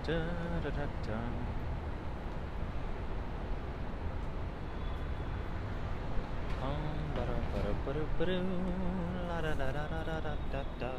Da, da, da, da. La, da, da, da, da, da, da, da.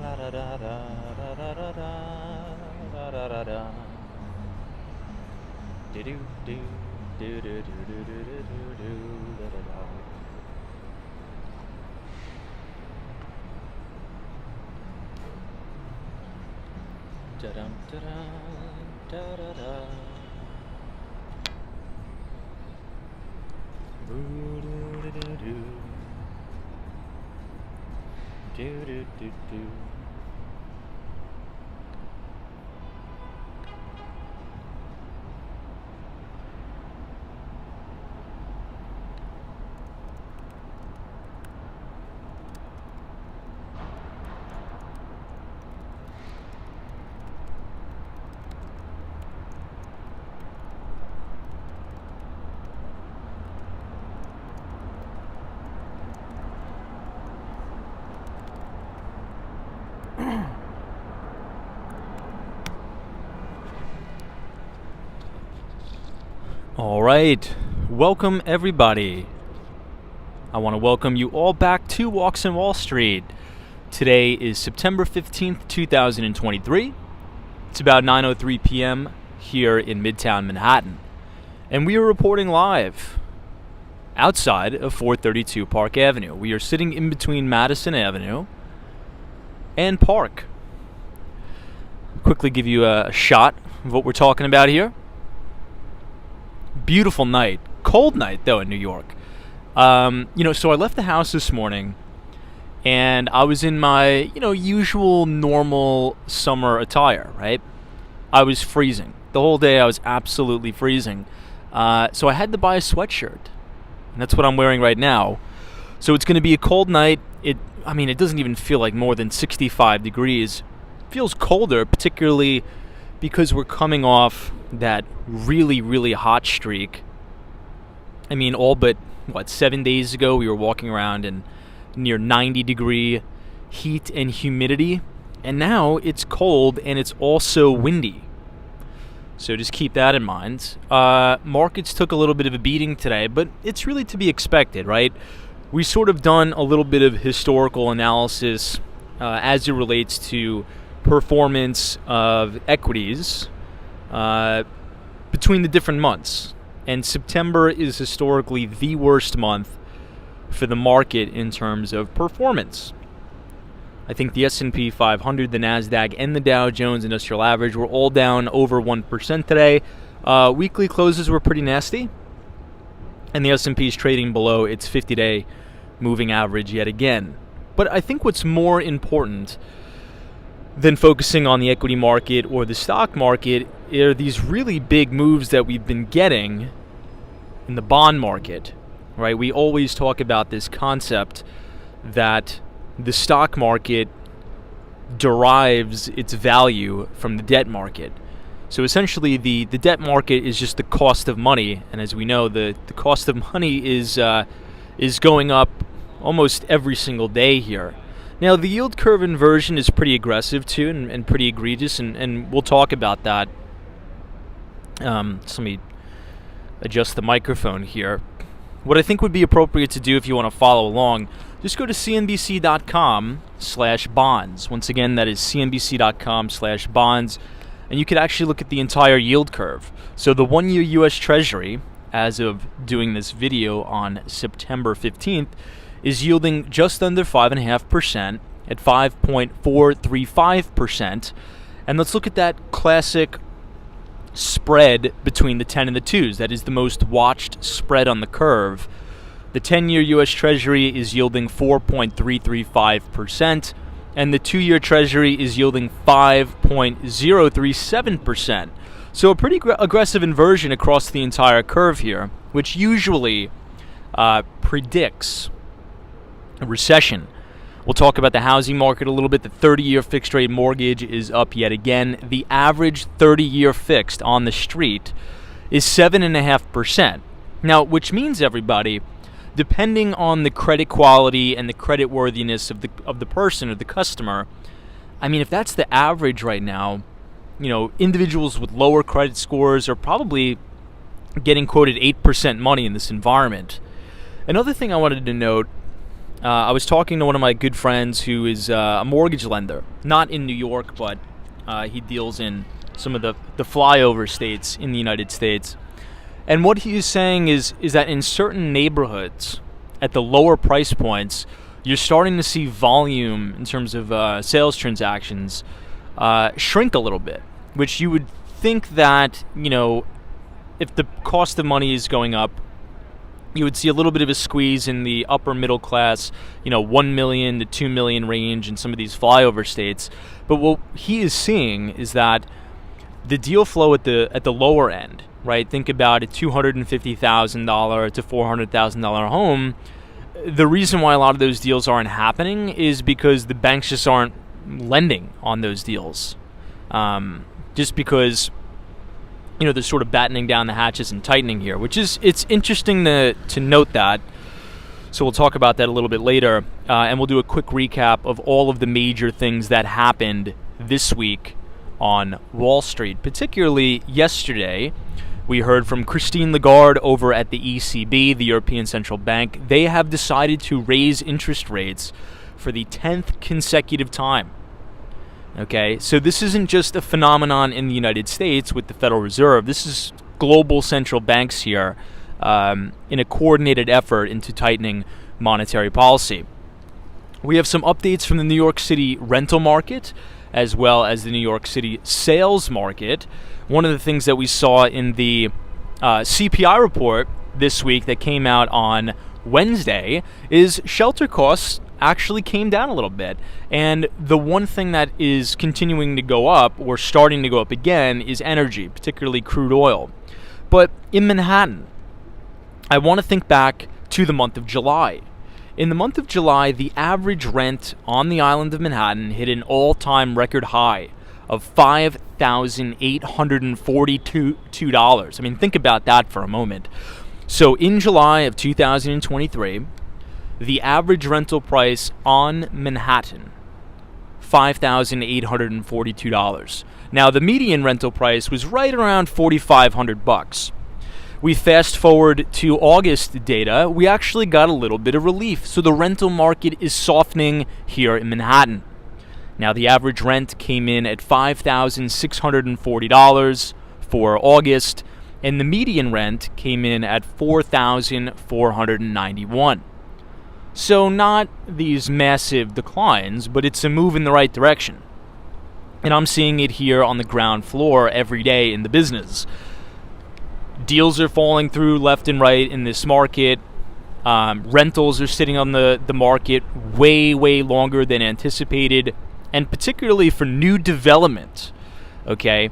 La, da, da, da, da, da, da, da, da, da, da. Do, do, do, do, do, do, do, do, do, do, da, da, da. Da-dum, da-dum, da-da-da. Boo-doo-doo-doo-doo. Do-do-do-do. All right, welcome everybody. I want to welcome you all back to Walks on Wall Street. Today is September 15th, 2023. It's about 9:03 p.m. here in Midtown Manhattan. And we are reporting live outside of 432 Park Avenue. We are sitting in between Madison Avenue and Park. Quickly give you a shot of what we're talking about here. Beautiful night. Cold night, though, in New York. So I left the house this morning, and I was in my, usual normal summer attire, right? I was freezing. The whole day I was absolutely freezing. So I had to buy a sweatshirt, and that's what I'm wearing right now. So it's going to be a cold night. It doesn't even feel like more than 65 degrees. It feels colder, particularly because we're coming off that really, really hot streak. All but, 7 days ago we were walking around in near 90-degree heat and humidity, and now it's cold and it's also windy. So just keep that in mind. Markets took a little bit of a beating today, but it's really to be expected, right? We sort of done a little bit of historical analysis as it relates to performance of equities between the different months. And September is historically the worst month for the market in terms of performance. I think the S&P 500, the NASDAQ, and the Dow Jones Industrial Average were all down over 1% today. Weekly closes were pretty nasty. And the S&P is trading below its 50-day moving average yet again. But I think what's more important than focusing on the equity market or the stock market are these really big moves that we've been getting in the bond market, right? We always talk about this concept that the stock market derives its value from the debt market. So essentially the debt market is just the cost of money, and as we know, the cost of money is going up almost every single day here. Now the yield curve inversion is pretty aggressive too, and pretty egregious, and we'll talk about that. So let me adjust the microphone here. What I think would be appropriate to do if you want to follow along, just go to cnbc.com/bonds. Once again, that is cnbc.com/bonds. And you could actually look at the entire yield curve. So the 1-year U.S. Treasury, as of doing this video on September 15th, is yielding just under 5.5% at 5.435%. And let's look at that classic spread between the 10 and the 2s. That is the most watched spread on the curve. The 10-year U.S. Treasury is yielding 4.335%. And the 2-year Treasury is yielding 5.037%. So a pretty aggressive inversion across the entire curve here, which usually predicts a recession. We'll talk about the housing market a little bit. The 30-year fixed-rate mortgage is up yet again. The average 30-year fixed on the street is 7.5%. Now, which means, everybody, depending on the credit quality and the credit worthiness of the person or the customer, I mean, if that's the average right now, you know, individuals with lower credit scores are probably getting quoted 8% money in this environment. Another thing I wanted to note, I was talking to one of my good friends who is a mortgage lender, not in New York, but he deals in some of the flyover states in the United States. And what he is saying is that in certain neighborhoods, at the lower price points, you're starting to see volume in terms of sales transactions shrink a little bit, which you would think that, you know, if the cost of money is going up, you would see a little bit of a squeeze in the upper middle class, you know, 1 million to 2 million range in some of these flyover states. But what he is seeing is that the deal flow at the lower end, right? Think about a $250,000 to $400,000 home. The reason why a lot of those deals aren't happening is because the banks just aren't lending on those deals. Just because, you know, they're sort of battening down the hatches and tightening here, which is, it's interesting to note that. So we'll talk about that a little bit later, and we'll do a quick recap of all of the major things that happened this week on Wall Street. Particularly yesterday, we heard from Christine Lagarde over at the ECB, the European Central Bank. They have decided to raise interest rates for the 10th consecutive time. Okay, so this isn't just a phenomenon in the United States with the Federal Reserve. This is global central banks here in a coordinated effort into tightening monetary policy. We have some updates from the New York City rental market as well as the New York City sales market. One of the things that we saw in the CPI report this week that came out on Wednesday is shelter costs actually came down a little bit. And the one thing that is continuing to go up, or starting to go up again, is energy, particularly crude oil. But in Manhattan, I want to think back to the month of July. In the month of July, the average rent on the island of Manhattan hit an all-time record high of $5,842. I mean, think about that for a moment. So in July of 2023, the average rental price on Manhattan, $5,842. Now, the median rental price was right around $4,500. We fast forward to August data, we actually got a little bit of relief. So the rental market is softening here in Manhattan. Now, the average rent came in at $5,640 for August, and the median rent came in at $4,491. So not these massive declines, but it's a move in the right direction. And I'm seeing it here on the ground floor every day in the business. Deals are falling through left and right in this market. Rentals are sitting on the market way, way longer than anticipated. and particularly for new development, okay,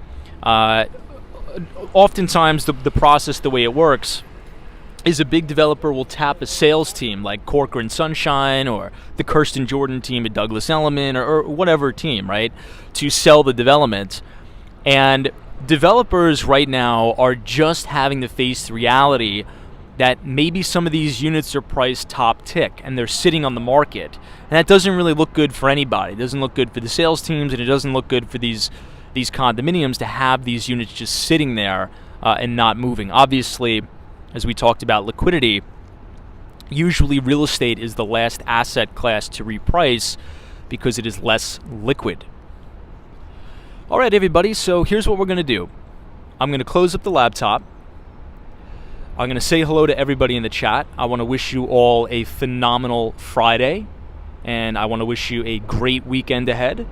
oftentimes the process, the way it works, is a big developer will tap a sales team like Corcoran Sunshine or the Kirsten Jordan team at Douglas Elliman or whatever team, right, to sell the development. And developers right now are just having to face the reality that maybe some of these units are priced top tick and they're sitting on the market. And that doesn't really look good for anybody. It doesn't look good for the sales teams, and it doesn't look good for these condominiums to have these units just sitting there and not moving. Obviously, as we talked about liquidity, usually real estate is the last asset class to reprice because it is less liquid. All right, everybody, so here's what we're going to do. I'm going to close up the laptop. I'm going to say hello to everybody in the chat. I want to wish you all a phenomenal Friday, and I want to wish you a great weekend ahead.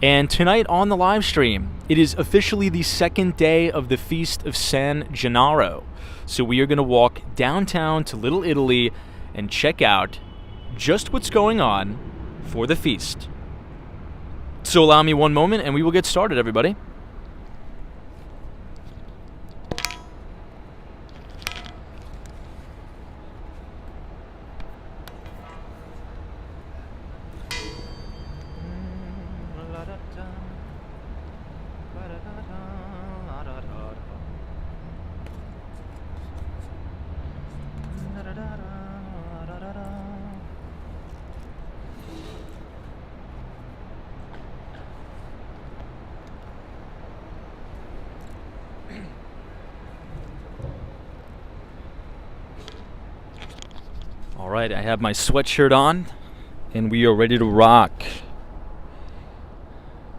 And tonight on the live stream, it is officially the second day of the Feast of San Gennaro. So we are going to walk downtown to Little Italy and check out just what's going on for the feast. So allow me one moment and we will get started, everybody. All right, I have my sweatshirt on, and we are ready to rock.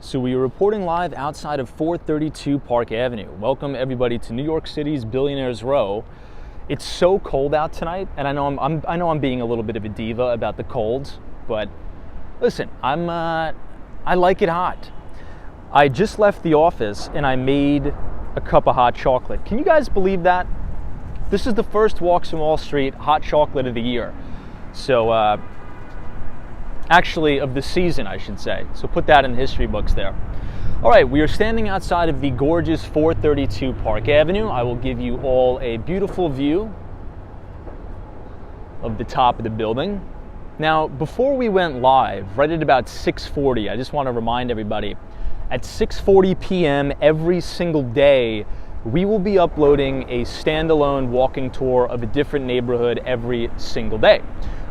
So we are reporting live outside of 432 Park Avenue. Welcome everybody to New York City's Billionaires Row. It's so cold out tonight, and I know I'm being a little bit of a diva about the cold, but listen, I like it hot. I just left the office and I made a cup of hot chocolate. Can you guys believe that? This is the first Walks from Wall Street hot chocolate of the year. So, actually of the season, I should say. So put that in the history books there. All right, we are standing outside of the gorgeous 432 Park Avenue. I will give you all a beautiful view of the top of the building. Now, before we went live, right at about 6:40, I just want to remind everybody, at 6:40 p.m. every single day, we will be uploading a standalone walking tour of a different neighborhood every single day.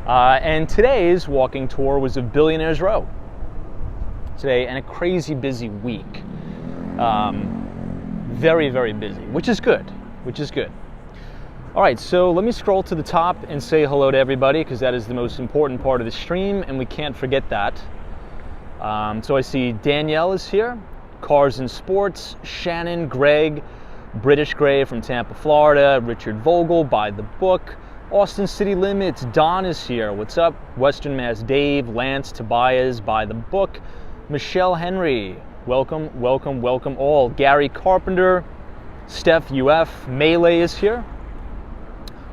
And today's walking tour was of Billionaires Row. Today, and a crazy busy week. Very, very busy, which is good. All right, so let me scroll to the top and say hello to everybody, because that is the most important part of the stream, and we can't forget that. So I see Danielle is here, Cars and Sports, Shannon, Greg, British Gray from Tampa, Florida, Richard Vogel, By the Book, Austin City Limits, Don is here, what's up? Western Mass Dave, Lance, Tobias, By the Book, Michelle Henry, welcome all. Gary Carpenter, Steph UF, Melee is here.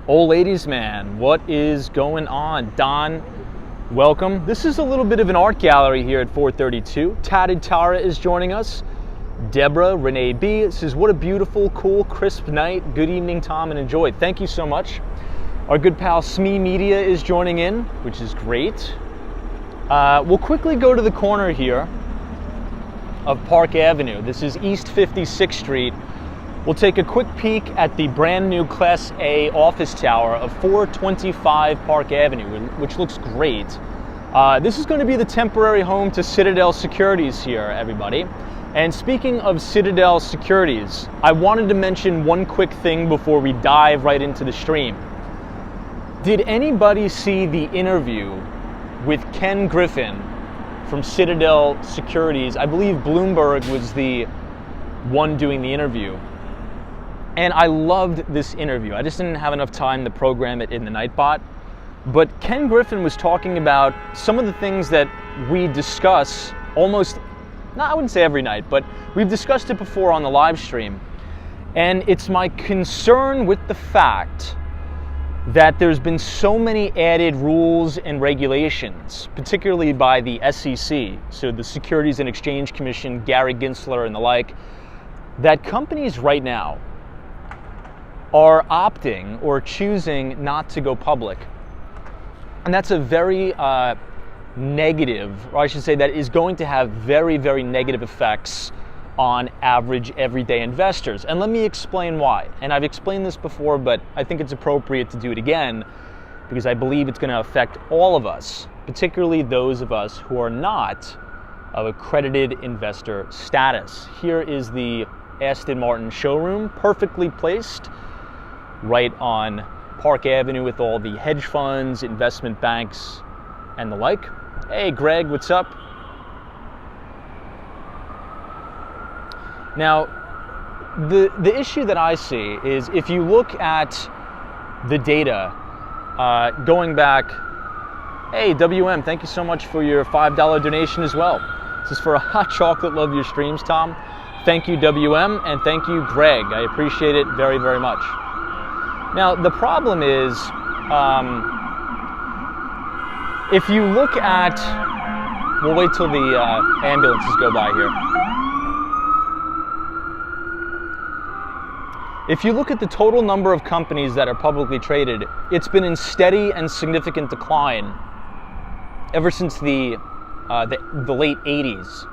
Old Ladies Man, what is going on? Don, welcome. This is a little bit of an art gallery here at 432. Tatted Tara is joining us. Deborah, Renee B says, what a beautiful, cool, crisp night. Good evening, Tom, and enjoy. Thank you so much. Our good pal Smee Media is joining in, which is great. We'll quickly go to the corner here of Park Avenue. This is East 56th Street. We'll take a quick peek at the brand new Class A office tower of 425 Park Avenue, which looks great. This is going to be the temporary home to Citadel Securities here, everybody. And speaking of Citadel Securities, I wanted to mention one quick thing before we dive right into the stream. Did anybody see the interview with Ken Griffin from Citadel Securities? I believe Bloomberg was the one doing the interview. And I loved this interview. I just didn't have enough time to program it in the Nightbot. But Ken Griffin was talking about some of the things that we discuss almost, I wouldn't say every night, but we've discussed it before on the live stream. And it's my concern with the fact that there's been so many added rules and regulations, particularly by the SEC, so the Securities and Exchange Commission, Gary Gensler and the like, that companies right now are opting or choosing not to go public. And that's a very negative, or I should say that is going to have very, very negative effects on average everyday investors. And let me explain why. And I've explained this before, but I think it's appropriate to do it again because I believe it's going to affect all of us, particularly those of us who are not of accredited investor status. Here is the Aston Martin showroom, perfectly placed right on Park Avenue with all the hedge funds, investment banks, and the like. Hey Greg, what's up? Now, the issue that I see is if you look at the data going back, hey WM, thank you so much for your $5 donation as well. This is for a hot chocolate, love your streams, Tom. Thank you WM, and thank you Greg. I appreciate it very, very much. Now, the problem is, if you look at, we'll wait till the ambulances go by here. If you look at the total number of companies that are publicly traded, it's been in steady and significant decline ever since the late 80s.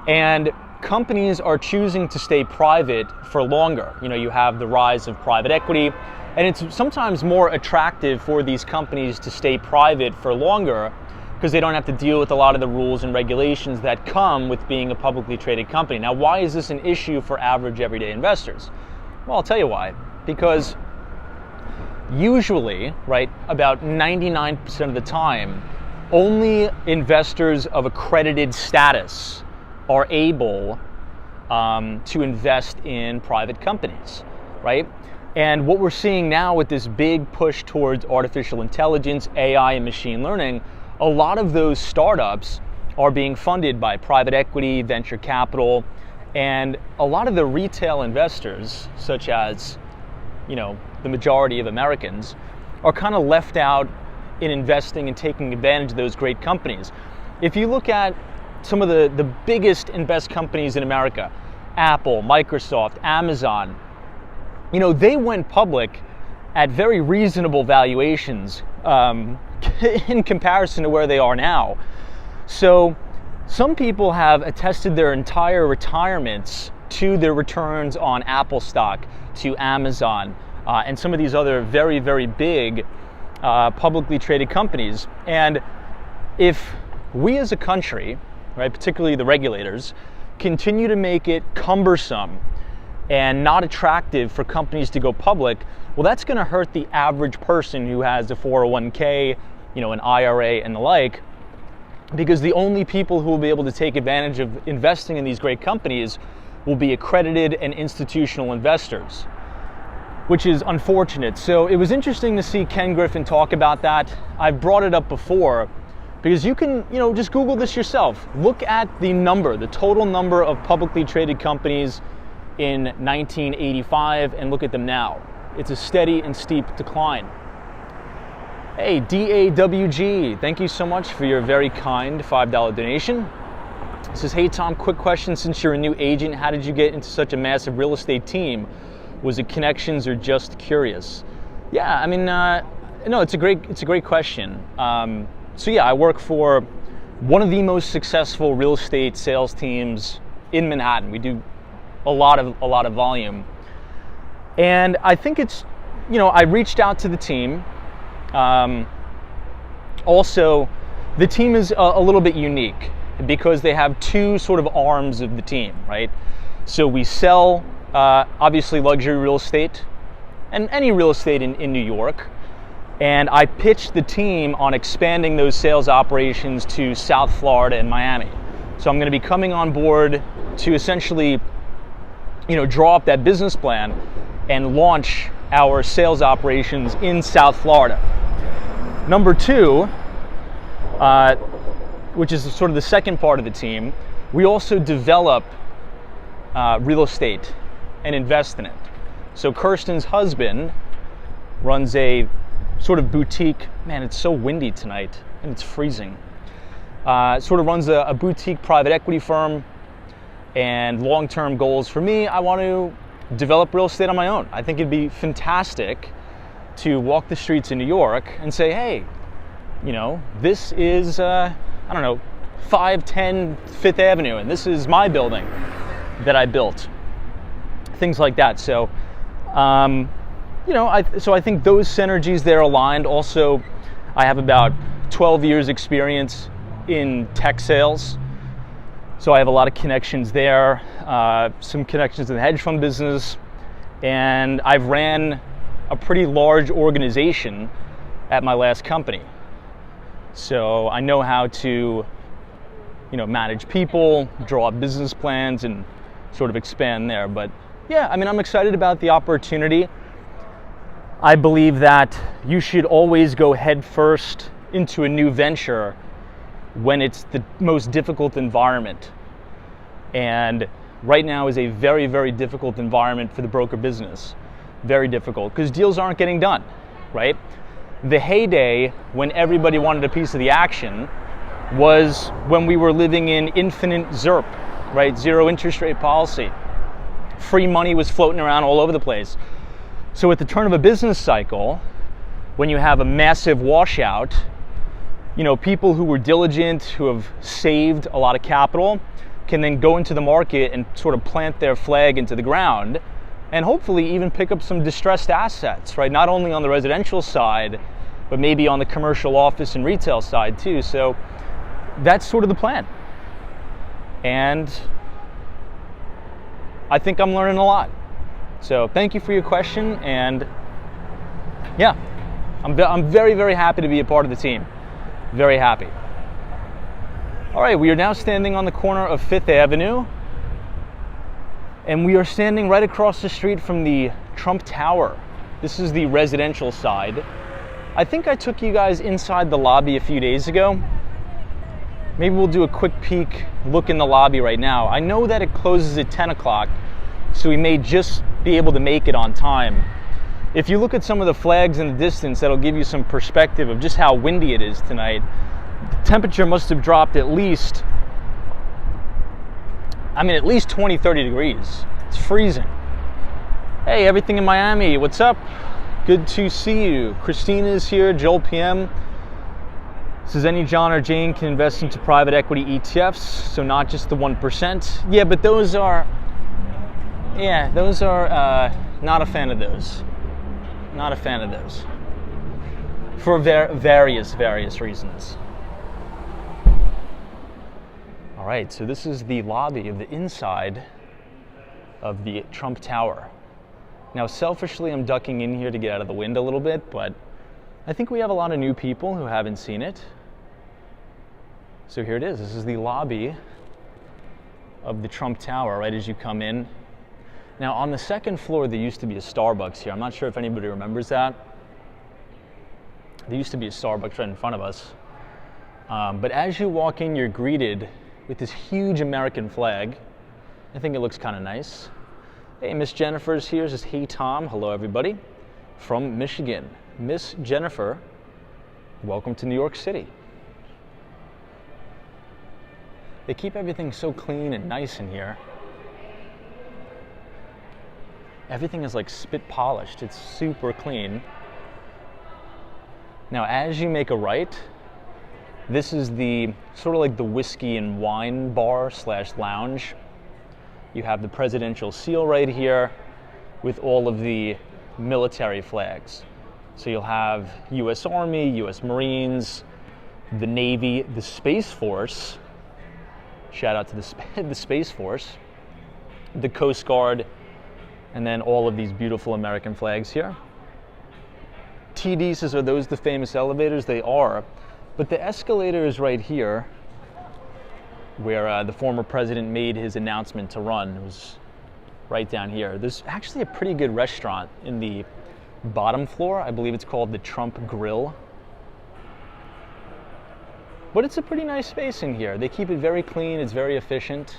And companies are choosing to stay private for longer. You know, you have the rise of private equity, and it's sometimes more attractive for these companies to stay private for longer because they don't have to deal with a lot of the rules and regulations that come with being a publicly traded company. Now, why is this an issue for average everyday investors? Well, I'll tell you why. Because usually, right, about 99% of the time, only investors of accredited status are able to invest in private companies, right? And what we're seeing now with this big push towards artificial intelligence, AI, and machine learning, a lot of those startups are being funded by private equity, venture capital, and a lot of the retail investors, such as, you know, the majority of Americans, are kind of left out in investing and taking advantage of those great companies. If you look at some of the biggest and best companies in America, Apple, Microsoft, Amazon, you know, they went public at very reasonable valuations in comparison to where they are now. So some people have attested their entire retirements to their returns on Apple stock, to Amazon, and some of these other very, very big publicly traded companies. And if we as a country, right, particularly the regulators, continue to make it cumbersome and not attractive for companies to go public, well, that's going to hurt the average person who has a 401k, you know, an IRA and the like, because the only people who will be able to take advantage of investing in these great companies will be accredited and institutional investors, which is unfortunate. So it was interesting to see Ken Griffin talk about that. I've brought it up before because you can, you know, just Google this yourself. Look at the number, the total number of publicly traded companies in 1985 and look at them now. It's a steady and steep decline. Hey, DAWG, thank you so much for your very kind $5 donation. It says, hey Tom, quick question, since you're a new agent, how did you get into such a massive real estate team? Was it connections or just curious? Yeah, I mean, no, it's a great question. So yeah, I work for one of the most successful real estate sales teams in Manhattan. We do a lot of volume. And I think it's, you know, I reached out to the team. Also, the team is a little bit unique because they have two sort of arms of the team, right? So we sell, obviously, luxury real estate and any real estate in New York. And I pitched the team on expanding those sales operations to South Florida and Miami. So I'm going to be coming on board to essentially, you know, draw up that business plan and launch our sales operations in South Florida. Number two, which is sort of the second part of the team, we also develop real estate and invest in it. So Kirsten's husband runs a sort of boutique. Man, it's so windy tonight and it's freezing. Sort of runs a boutique private equity firm, and long-term goals for me, I want to develop real estate on my own. I think it'd be fantastic to walk the streets in New York and say, hey, you know, this is, 510 Fifth Avenue, and this is my building that I built. Things like that. So, I think those synergies there aligned. Also, I have about 12 years experience in tech sales. So I have a lot of connections there, some connections in the hedge fund business, and I've ran a pretty large organization at my last company. So I know how to, manage people, draw up business plans, and sort of expand there. But yeah, I'm excited about the opportunity. I believe that you should always go head first into a new venture when it's the most difficult environment. And right now is a very, very difficult environment for the broker business. Very difficult, because deals aren't getting done, right? The heyday when everybody wanted a piece of the action was when we were living in infinite ZIRP, right? Zero interest rate policy. Free money was floating around all over the place. So at the turn of a business cycle, when you have a massive washout, people who were diligent, who have saved a lot of capital, can then go into the market and sort of plant their flag into the ground and hopefully even pick up some distressed assets, right? Not only on the residential side, but maybe on the commercial office and retail side too. So that's sort of the plan. And I think I'm learning a lot. So thank you for your question. And yeah, I'm very, very happy to be a part of the team. Very happy. All right, we are now standing on the corner of Fifth Avenue, and we are standing right across the street from the Trump Tower. This is the residential side. I think I took you guys inside the lobby a few days ago. Maybe we'll do a quick peek look in the lobby right now. I know that it closes at 10 o'clock, so we may just be able to make it on time. If you look at some of the flags in the distance, that'll give you some perspective of just how windy it is tonight. The temperature must have dropped at least 20, 30 degrees. It's freezing. Hey, everything in Miami, what's up? Good to see you. Christina's here, Joel PM. Says any John or Jane can invest into private equity ETFs, so not just the 1%. Yeah, but those are not a fan of those. Not a fan of those. For various reasons. All right, so this is the lobby of the inside of the Trump Tower. Now, selfishly, I'm ducking in here to get out of the wind a little bit, but I think we have a lot of new people who haven't seen it. So here it is. This is the lobby of the Trump Tower right as you come in. Now, on the second floor, there used to be a Starbucks here. I'm not sure if anybody remembers that. There used to be a Starbucks right in front of us. But as you walk in, you're greeted with this huge American flag. I think it looks kind of nice. Hey, Miss Jennifer's here. Says, hey, Tom. Hello, everybody. From Michigan. Miss Jennifer, welcome to New York City. They keep everything so clean and nice in here. Everything is like spit polished. It's super clean. Now, as you make a right, this is the sort of like the whiskey and wine bar / lounge. You have the presidential seal right here with all of the military flags. So you'll have U.S. Army, U.S. Marines, the Navy, the Space Force. Shout out to the Space Force, the Coast Guard, and then all of these beautiful American flags here. TD says, are those the famous elevators? They are. But the escalator is right here where the former president made his announcement to run. It was right down here. There's actually a pretty good restaurant in the bottom floor. I believe it's called the Trump Grill. But it's a pretty nice space in here. They keep it very clean. It's very efficient.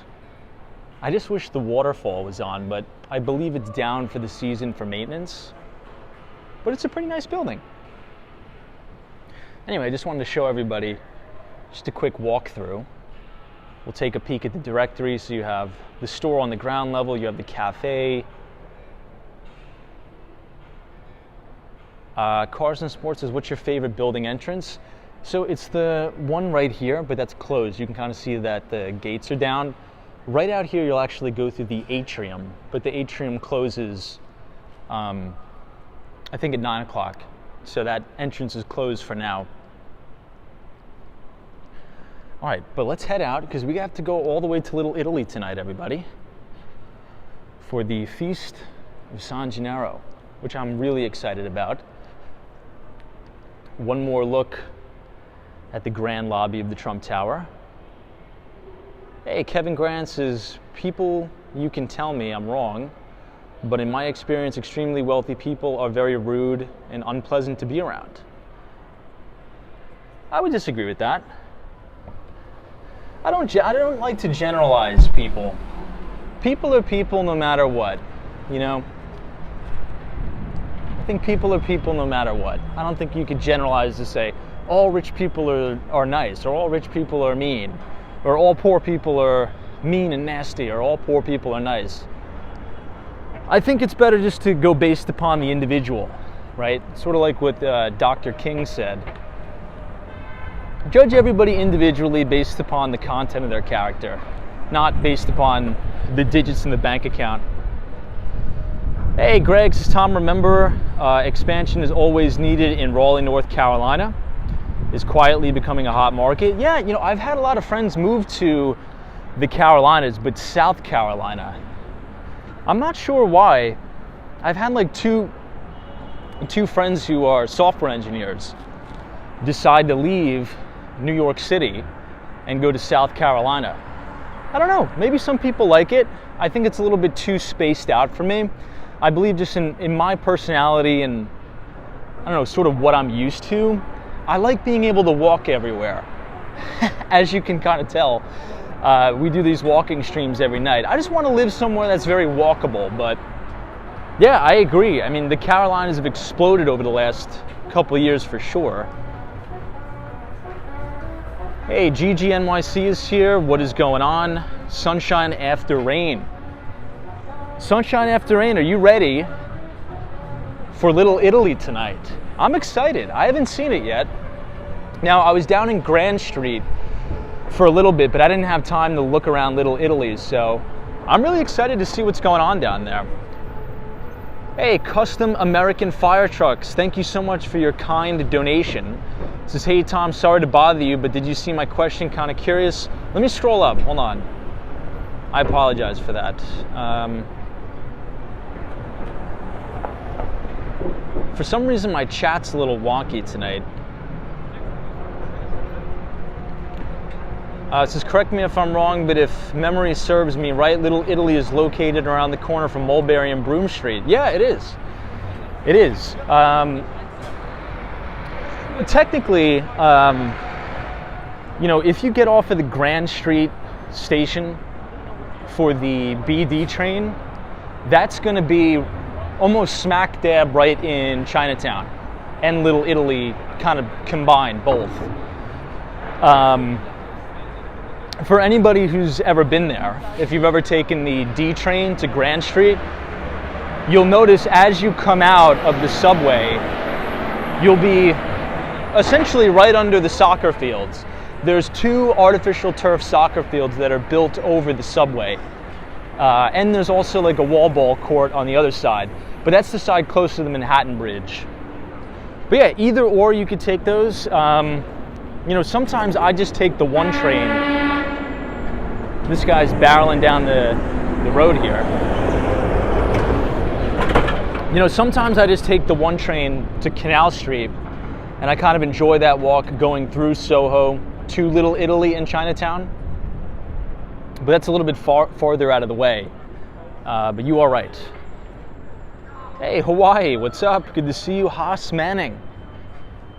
I just wish the waterfall was on, but I believe it's down for the season for maintenance. But it's a pretty nice building. Anyway, I just wanted to show everybody just a quick walkthrough. We'll take a peek at the directory. So you have the store on the ground level, you have the cafe. Cars and Sports says, what's your favorite building entrance? So it's the one right here, but that's closed. You can kind of see that the gates are down. Right out here, you'll actually go through the atrium, but the atrium closes, I think at 9 o'clock. So that entrance is closed for now. All right, but let's head out because we have to go all the way to Little Italy tonight, everybody, for the Feast of San Gennaro, which I'm really excited about. One more look at the grand lobby of the Trump Tower. Hey, Kevin Grant says, people, you can tell me I'm wrong, but in my experience, extremely wealthy people are very rude and unpleasant to be around. I would disagree with that. I don't like to generalize people. People are people no matter what, you know? I think people are people no matter what. I don't think you could generalize to say, all rich people are nice, or all rich people are mean, or all poor people are mean and nasty, or all poor people are nice. I think it's better just to go based upon the individual, right? Sort of like what Dr. King said. Judge everybody individually based upon the content of their character, not based upon the digits in the bank account. Hey, Greg, says Tom, remember, expansion is always needed in Raleigh, North Carolina. Is quietly becoming a hot market. Yeah, you know, I've had a lot of friends move to the Carolinas, but South Carolina. I'm not sure why. I've had like two friends who are software engineers decide to leave New York City and go to South Carolina. I don't know, maybe some people like it. I think it's a little bit too spaced out for me. I believe just in my personality and, I don't know, sort of what I'm used to, I like being able to walk everywhere. As you can kind of tell, we do these walking streams every night. I just want to live somewhere that's very walkable, but yeah, I agree. I mean, the Carolinas have exploded over the last couple of years for sure. Hey, GGNYC is here. What is going on? Sunshine after rain. Sunshine after rain, are you ready for Little Italy tonight? I'm excited. I haven't seen it yet. Now, I was down in Grand Street for a little bit, but I didn't have time to look around Little Italy, so I'm really excited to see what's going on down there. Hey, Custom American Fire Trucks, thank you so much for your kind donation. It says, hey Tom, sorry to bother you, but did you see my question? Kind of curious. Let me scroll up, hold on. I apologize for that. For some reason, my chat's a little wonky tonight. It says, correct me if I'm wrong, but if memory serves me right, Little Italy is located around the corner from Mulberry and Broome Street. Yeah, it is. It is. Technically, you know, if you get off of the Grand Street station for the BD train, that's going to be almost smack dab right in Chinatown and Little Italy, kind of combined both. For anybody who's ever been there, if you've ever taken the D train to Grand Street, you'll notice as you come out of the subway, you'll be essentially right under the soccer fields. There's 2 artificial turf soccer fields that are built over the subway. And there's also like a wall ball court on the other side, but that's the side close to the Manhattan Bridge. But yeah, either or you could take those. You know, sometimes I just take the 1 train. This guy's barreling down the road here. You know, sometimes I just take the 1 train to Canal Street, and I kind of enjoy that walk going through Soho to Little Italy and Chinatown. But that's a little bit farther out of the way. But you are right. Hey, Hawaii, what's up? Good to see you. Haas Manning.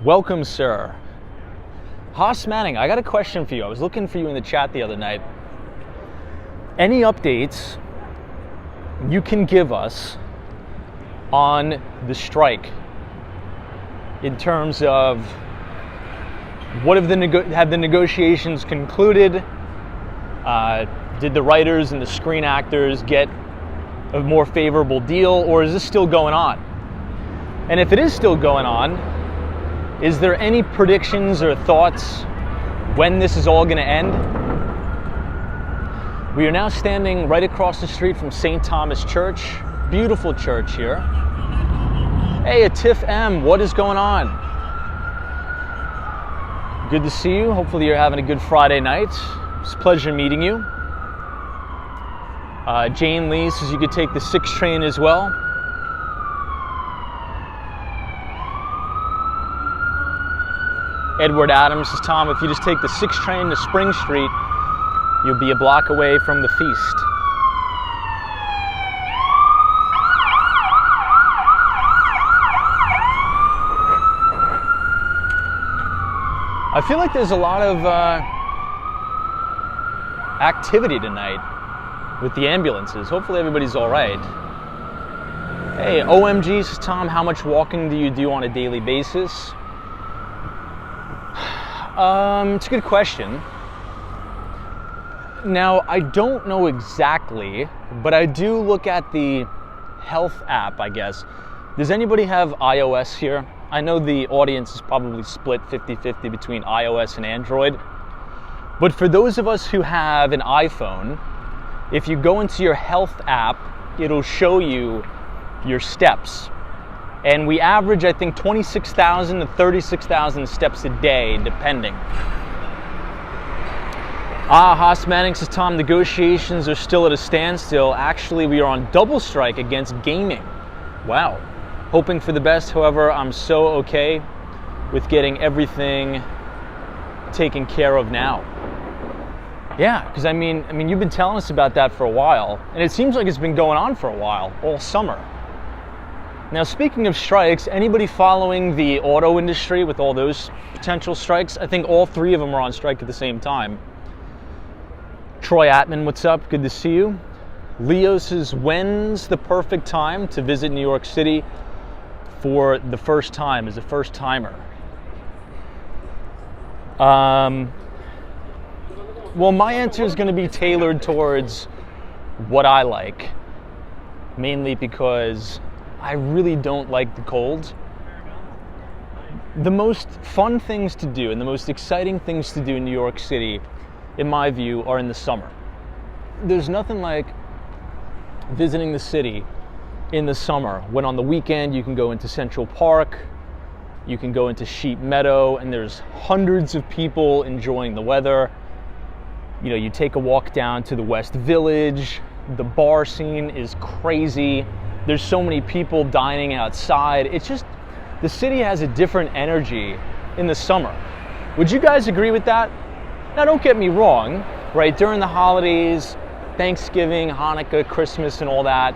Welcome, sir. Haas Manning, I got a question for you. I was looking for you in the chat the other night. Any updates you can give us on the strike in terms of What have the negotiations concluded? Did the writers and the screen actors get a more favorable deal, or is this still going on? And if it is still going on, is there any predictions or thoughts when this is all going to end? We are now standing right across the street from St. Thomas Church. Beautiful church here. Hey, Atif M, what is going on? Good to see you. Hopefully you're having a good Friday night. It's a pleasure meeting you. Jane Lee says you could take the 6 train as well. Edward Adams says, Tom, if you just take the 6 train to Spring Street, you'll be a block away from the feast. I feel like there's a lot of activity tonight with the ambulances. Hopefully everybody's all right. Hey, OMG, says Tom, how much walking do you do on a daily basis? It's a good question. Now, I don't know exactly, but I do look at the health app, I guess. Does anybody have iOS here? I know the audience is probably split 50-50 between iOS and Android. But for those of us who have an iPhone, if you go into your health app, it'll show you your steps. And we average, I think, 26,000 to 36,000 steps a day, depending. Haas Manning says, Tom, negotiations are still at a standstill. Actually, we are on double strike against gaming. Wow. Hoping for the best, however, I'm so okay with getting everything taken care of now. Yeah, because I mean, you've been telling us about that for a while, and it seems like it's been going on for a while, all summer. Now, speaking of strikes, anybody following the auto industry with all those potential strikes? I think all 3 of them are on strike at the same time. Troy Atman, what's up? Good to see you. Leo says, when's the perfect time to visit New York City for the first time, as a first timer? Well, my answer is going to be tailored towards what I like, mainly because I really don't like the cold. The most fun things to do and the most exciting things to do in New York City, in my view, are in the summer. There's nothing like visiting the city in the summer, when on the weekend you can go into Central Park, you can go into Sheep Meadow, and there's hundreds of people enjoying the weather. You know, you take a walk down to the West Village, the bar scene is crazy. There's so many people dining outside. It's just, the city has a different energy in the summer. Would you guys agree with that? Now, don't get me wrong, right? During the holidays, Thanksgiving, Hanukkah, Christmas, and all that,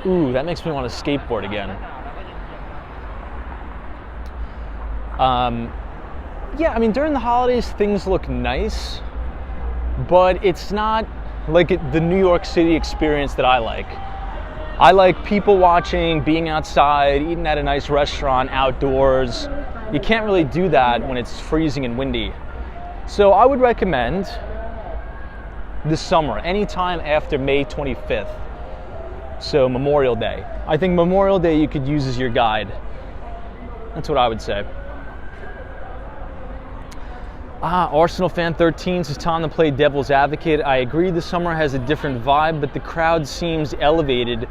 ooh, that makes me want to skateboard again. Yeah, I mean, during the holidays, things look nice, but it's not like the New York City experience that I like. I like people watching, being outside, eating at a nice restaurant, outdoors. You can't really do that when it's freezing and windy. So I would recommend this summer, anytime after May 25th. So Memorial Day. I think Memorial Day you could use as your guide. That's what I would say. Arsenal fan 13 says, Tom, to play devil's advocate, I agree the summer has a different vibe, but the crowd seems elevated,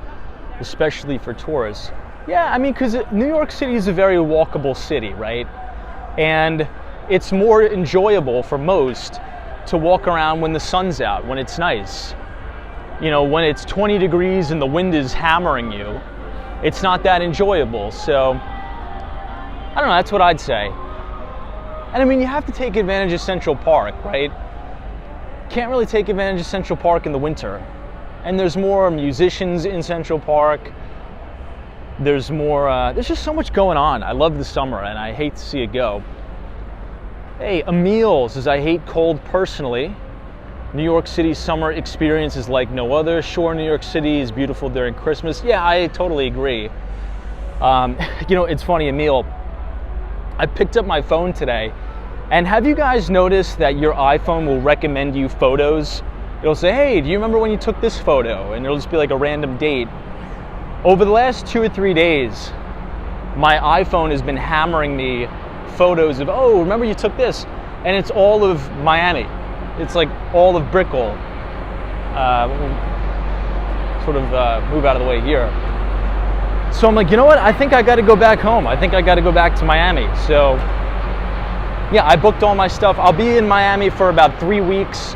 especially for tourists. Yeah, I mean, because New York City is a very walkable city, right? And it's more enjoyable for most to walk around when the sun's out, when it's nice. You know, when it's 20 degrees and the wind is hammering you, it's not that enjoyable. So, I don't know, that's what I'd say. And I mean, you have to take advantage of Central Park, right? Can't really take advantage of Central Park in the winter. And there's more musicians in Central Park. There's more, there's just so much going on. I love the summer and I hate to see it go. Hey, Emil says, I hate cold personally. New York City's summer experience is like no other. Sure, New York City is beautiful during Christmas. Yeah, I totally agree. You know, it's funny, Emil, I picked up my phone today, and have you guys noticed that your iPhone will recommend you photos? It'll say, hey, do you remember when you took this photo? And it'll just be like a random date. Over the last 2 or 3 days, my iPhone has been hammering me photos of, oh, remember you took this? And it's all of Miami. It's like all of Brickell. Move out of the way here. So I'm like, you know what? I think I got to go back home. I think I got to go back to Miami. So yeah, I booked all my stuff. I'll be in Miami for about 3 weeks,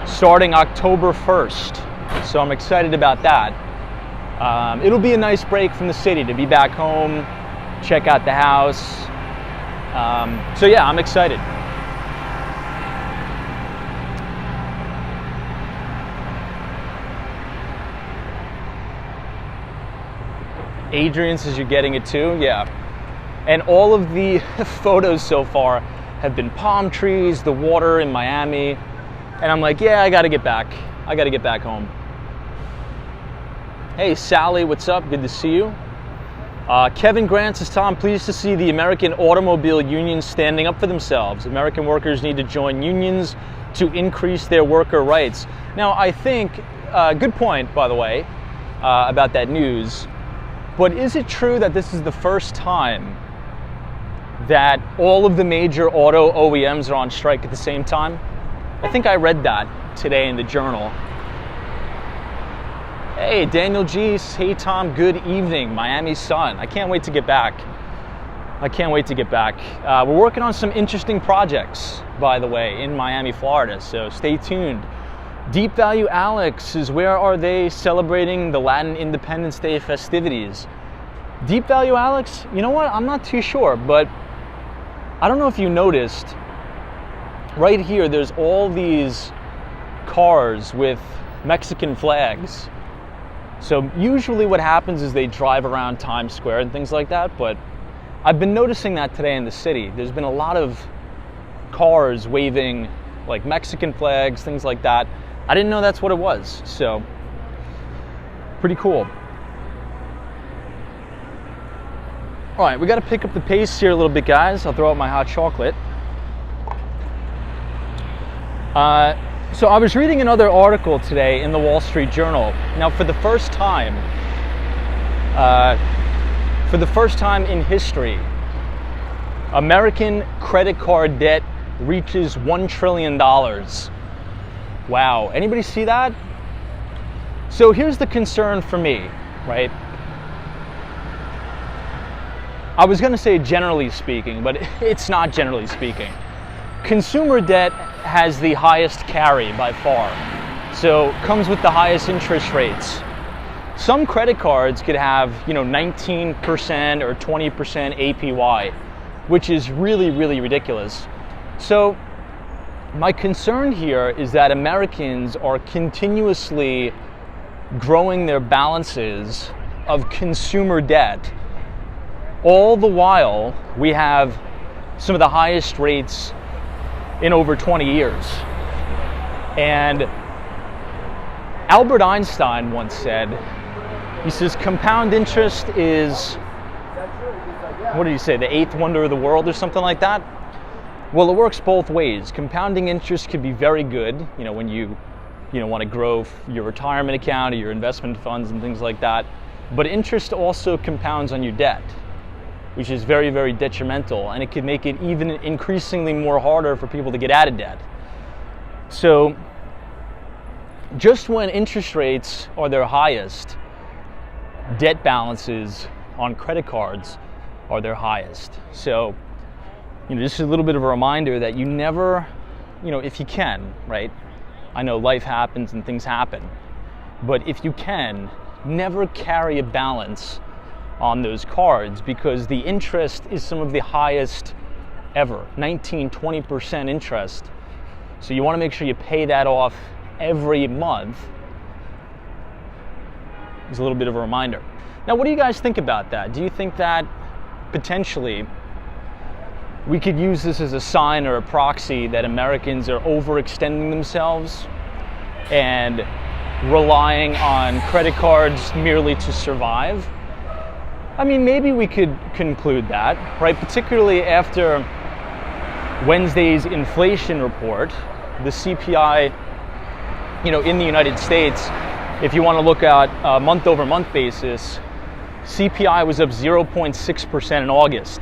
starting October 1st. So I'm excited about that. It'll be a nice break from the city to be back home, check out the house. So yeah, I'm excited. Adrian says you're getting it too, yeah. And all of the photos so far have been palm trees, the water in Miami. And I'm like, yeah, I gotta get back. I gotta get back home. Hey, Sally, what's up? Good to see you. Kevin Grant says, Tom, pleased to see the American Automobile Union standing up for themselves. American workers need to join unions to increase their worker rights. Now, I think, good point, by the way, about that news. But is it true that this is the first time that all of the major auto OEMs are on strike at the same time? I think I read that today in the Journal. Hey, Daniel G. Hey, Tom, good evening. Miami sun. I can't wait to get back. I can't wait to get back. We're working on some interesting projects, by the way, in Miami, Florida, so stay tuned. Deep Value Alex is, where are they celebrating the Latin Independence Day festivities? Deep Value Alex, you know what? I'm not too sure, but I don't know if you noticed, right here, there's all these cars with Mexican flags. So usually what happens is they drive around Times Square and things like that, but I've been noticing that today in the city. There's been a lot of cars waving like Mexican flags, things like that. I didn't know that's what it was, so pretty cool. All right, we got to pick up the pace here a little bit, guys. I'll throw out my hot chocolate. So I was reading another article today in the Wall Street Journal. Now, for the first time in history, American credit card debt reaches $1 trillion. Wow, anybody see that? So here's the concern for me, right? I was gonna say generally speaking, but it's not generally speaking. Consumer debt has the highest carry by far, so comes with the highest interest rates. Some credit cards could have, 19% or 20% APY, which is really, really ridiculous. So my concern here is that Americans are continuously growing their balances of consumer debt. All the while, we have some of the highest rates in over 20 years. And Albert Einstein once said, he says, compound interest is, what did he say, the eighth wonder of the world or something like that? Well, it works both ways. Compounding interest could be very good, when you want to grow your retirement account or your investment funds and things like that. But interest also compounds on your debt, which is very, very detrimental, and it could make it even increasingly more harder for people to get out of debt. So just when interest rates are their highest, debt balances on credit cards are their highest. So, just a little bit of a reminder that you never, if you can, right? I know life happens and things happen, but if you can, never carry a balance on those cards, because the interest is some of the highest ever, 19-20% interest. So you want to make sure you pay that off every month. It's a little bit of a reminder. Now, what do you guys think about that? Do you think that potentially we could use this as a sign or a proxy that Americans are overextending themselves and relying on credit cards merely to survive? I mean, maybe we could conclude that, right? Particularly after Wednesday's inflation report, the CPI, in the United States, if you want to look at a month-over-month basis, CPI was up 0.6% in August.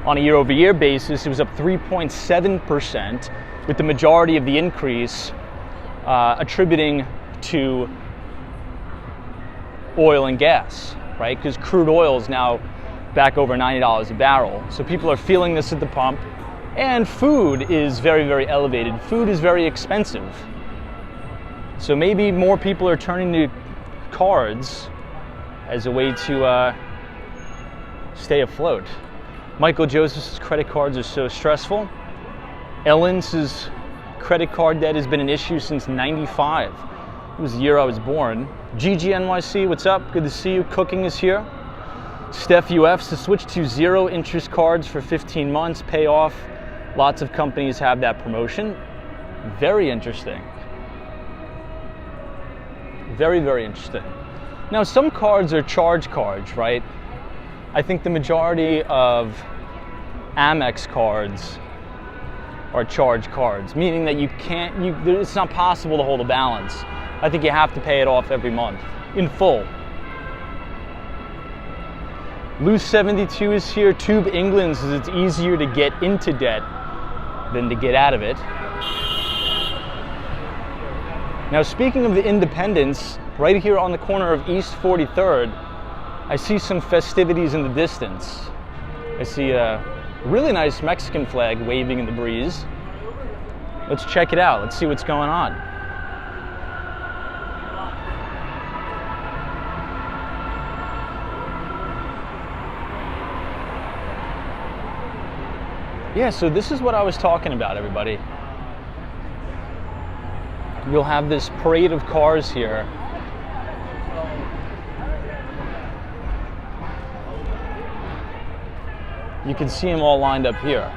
On a year-over-year basis, it was up 3.7%, with the majority of the increase attributing to oil and gas, right? Because crude oil is now back over $90 a barrel. So people are feeling this at the pump. And food is very, very elevated. Food is very expensive. So maybe more people are turning to cards as a way to stay afloat. Michael Joseph's credit cards are so stressful. Ellen's credit card debt has been an issue since '95. It was the year I was born. Gigi NYC, what's up? Good to see you. Cooking is here. Steph UF's to switch to 0 interest cards for 15 months, pay off. Lots of companies have that promotion. Very interesting. Very, very interesting. Now, some cards are charge cards, right? I think the majority of Amex cards are charge cards, meaning that it's not possible to hold a balance. I think you have to pay it off every month in full. Loose 72 is here. Tube England says it's easier to get into debt than to get out of it. Now, speaking of the Independence, right here on the corner of East 43rd, I see some festivities in the distance. I see a really nice Mexican flag waving in the breeze. Let's check it out. Let's see what's going on. Yeah, so this is what I was talking about, everybody. You'll have this parade of cars here. You can see them all lined up here.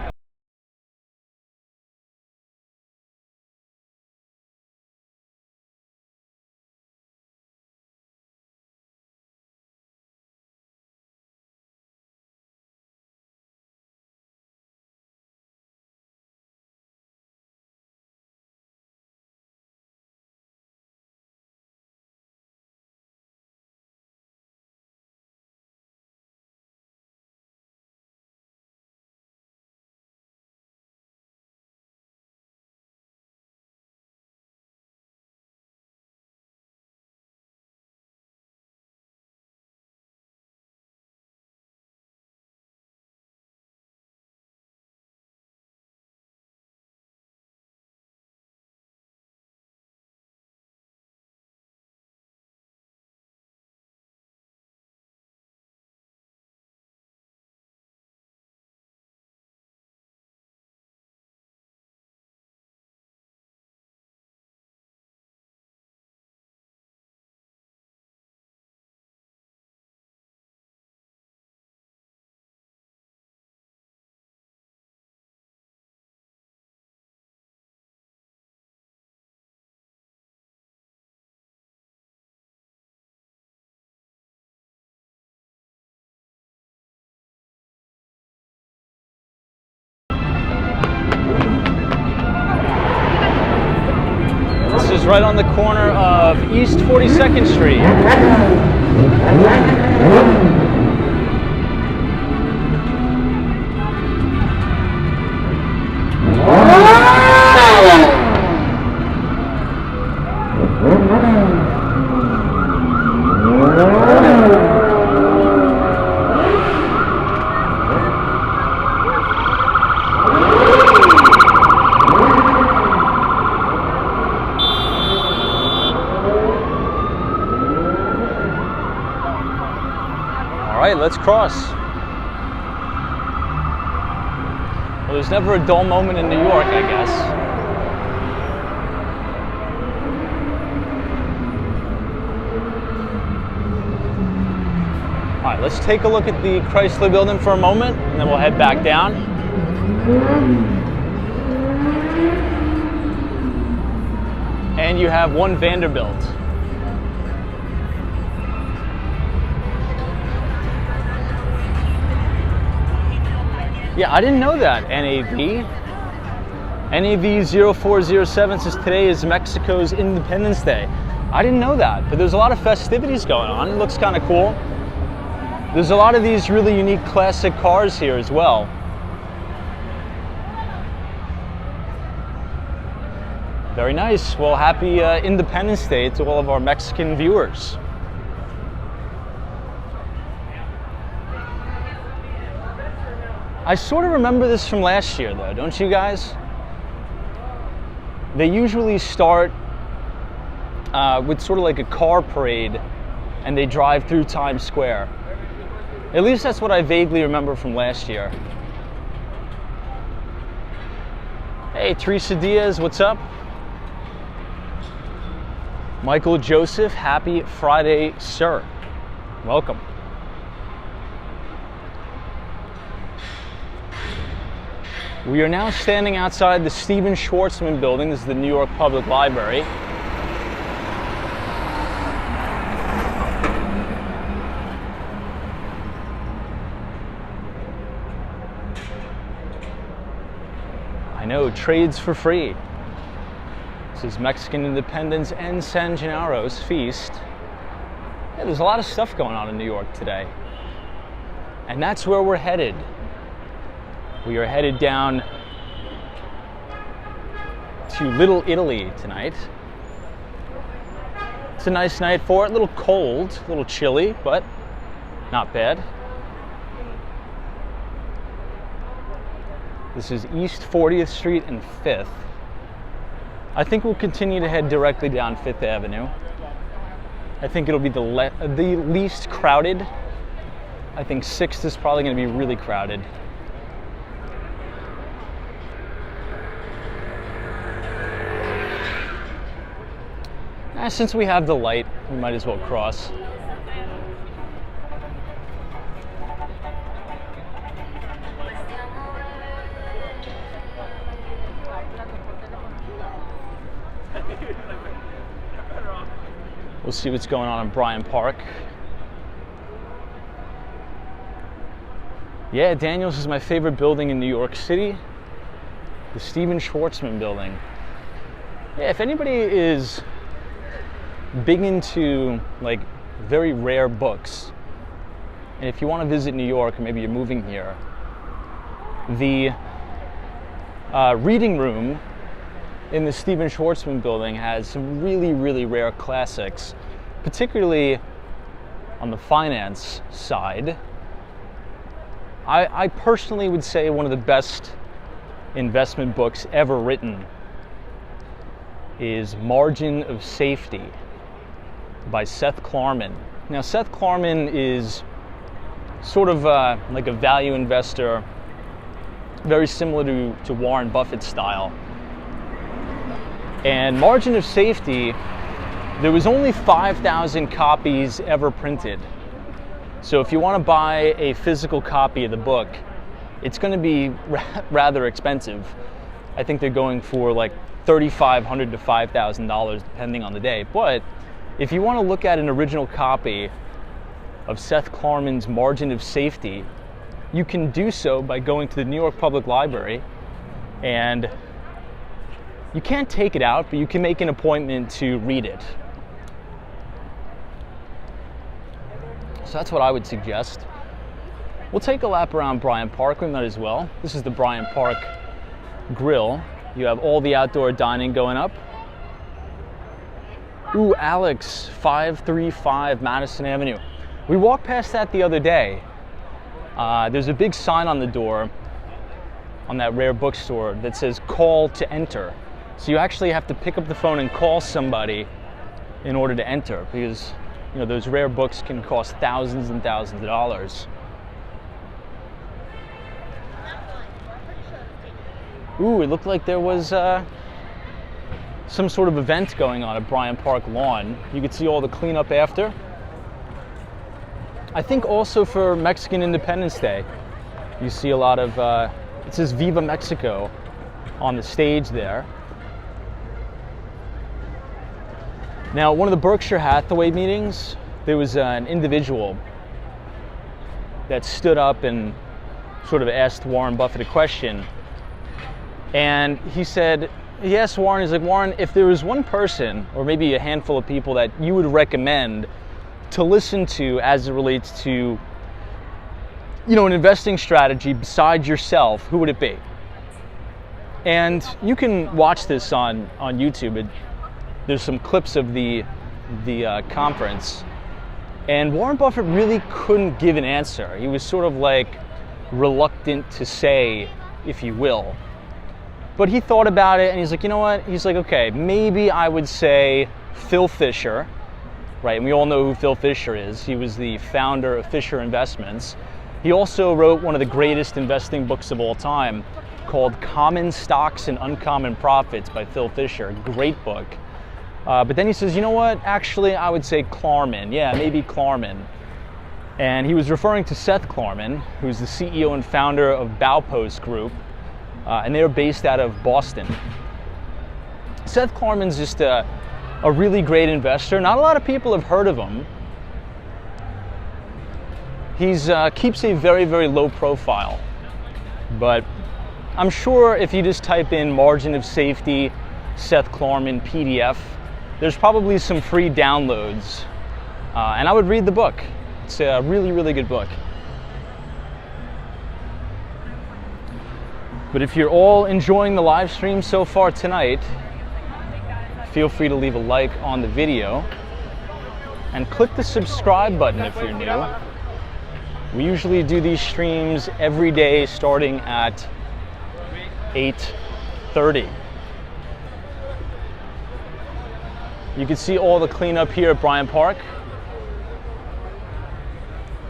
This is right on the corner of East 42nd Street. Let's cross. Well, there's never a dull moment in New York, I guess. All right, let's take a look at the Chrysler Building for a moment, and then we'll head back down. And you have One Vanderbilt. Yeah, I didn't know that. NAV. NAV 0407 says today is Mexico's Independence Day. I didn't know that, but there's a lot of festivities going on. It looks kind of cool. There's a lot of these really unique classic cars here as well. Very nice. Well, happy Independence Day to all of our Mexican viewers. I sort of remember this from last year though, don't you guys? They usually start with sort of like a car parade and they drive through Times Square. At least that's what I vaguely remember from last year. Hey, Teresa Diaz, what's up? Michael Joseph, happy Friday, sir. Welcome. We are now standing outside the Stephen Schwarzman building. This is the New York Public Library. I know, trades for free. This is Mexican Independence and San Gennaro's feast. Yeah, there's a lot of stuff going on in New York today. And that's where we're headed. We are headed down to Little Italy tonight. It's a nice night for it. A little cold, a little chilly, but not bad. This is East 40th Street and 5th. I think we'll continue to head directly down 5th Avenue. I think it'll be the least crowded. I think 6th is probably going to be really crowded. Since we have the light, we might as well cross. We'll see what's going on in Bryant Park. Yeah, Daniels is my favorite building in New York City. The Stephen Schwarzman building. Yeah, if anybody is big into like very rare books, and if you want to visit New York, or maybe you're moving here, the reading room in the Stephen Schwarzman building has some really, really rare classics, particularly on the finance side. I personally would say one of the best investment books ever written is Margin of Safety by Seth Klarman. Now, Seth Klarman is sort of like a value investor, very similar to Warren Buffett's style. And Margin of Safety, there was only 5,000 copies ever printed. So if you want to buy a physical copy of the book, it's going to be rather expensive. I think they're going for like $3,500 to $5,000 depending on the day. But if you want to look at an original copy of Seth Klarman's Margin of Safety, you can do so by going to the New York Public Library, and you can't take it out, but you can make an appointment to read it. So that's what I would suggest. We'll take a lap around Bryant Park, we might as well. This is the Bryant Park Grill. You have all the outdoor dining going up. Ooh, Alex, 535 Madison Avenue. We walked past that the other day. There's a big sign on the door on that rare bookstore that says call to enter. So you actually have to pick up the phone and call somebody in order to enter, because you know those rare books can cost thousands and thousands of dollars. Ooh, it looked like there was some sort of event going on at Bryant Park lawn. You could see all the cleanup after. I think also for Mexican Independence Day, you see a lot of, it says Viva Mexico on the stage there. Now, one of the Berkshire Hathaway meetings, there was an individual that stood up and sort of asked Warren Buffett a question, and he asked Warren, he's like, Warren, if there was one person or maybe a handful of people that you would recommend to listen to as it relates to, an investing strategy besides yourself, who would it be? And you can watch this on YouTube. There's some clips of the conference, and Warren Buffett really couldn't give an answer. He was sort of like reluctant to say, if you will. But he thought about it, and he's like, you know what? He's like, okay, maybe I would say Phil Fisher, right? And we all know who Phil Fisher is. He was the founder of Fisher Investments. He also wrote one of the greatest investing books of all time called Common Stocks and Uncommon Profits by Phil Fisher. Great book. But then he says, you know what? Actually, I would say Klarman. Yeah, maybe Klarman. And he was referring to Seth Klarman, who's the CEO and founder of Baupost Group. And they're based out of Boston. Seth Klarman's just a really great investor. Not a lot of people have heard of him. He's keeps a very, very low profile. But I'm sure if you just type in margin of safety, Seth Klarman PDF, there's probably some free downloads. And I would read the book. It's a really, really good book. But if you're all enjoying the live stream so far tonight, feel free to leave a like on the video and click the subscribe button if you're new. We usually do these streams every day starting at 8:30. You can see all the cleanup here at Bryant Park.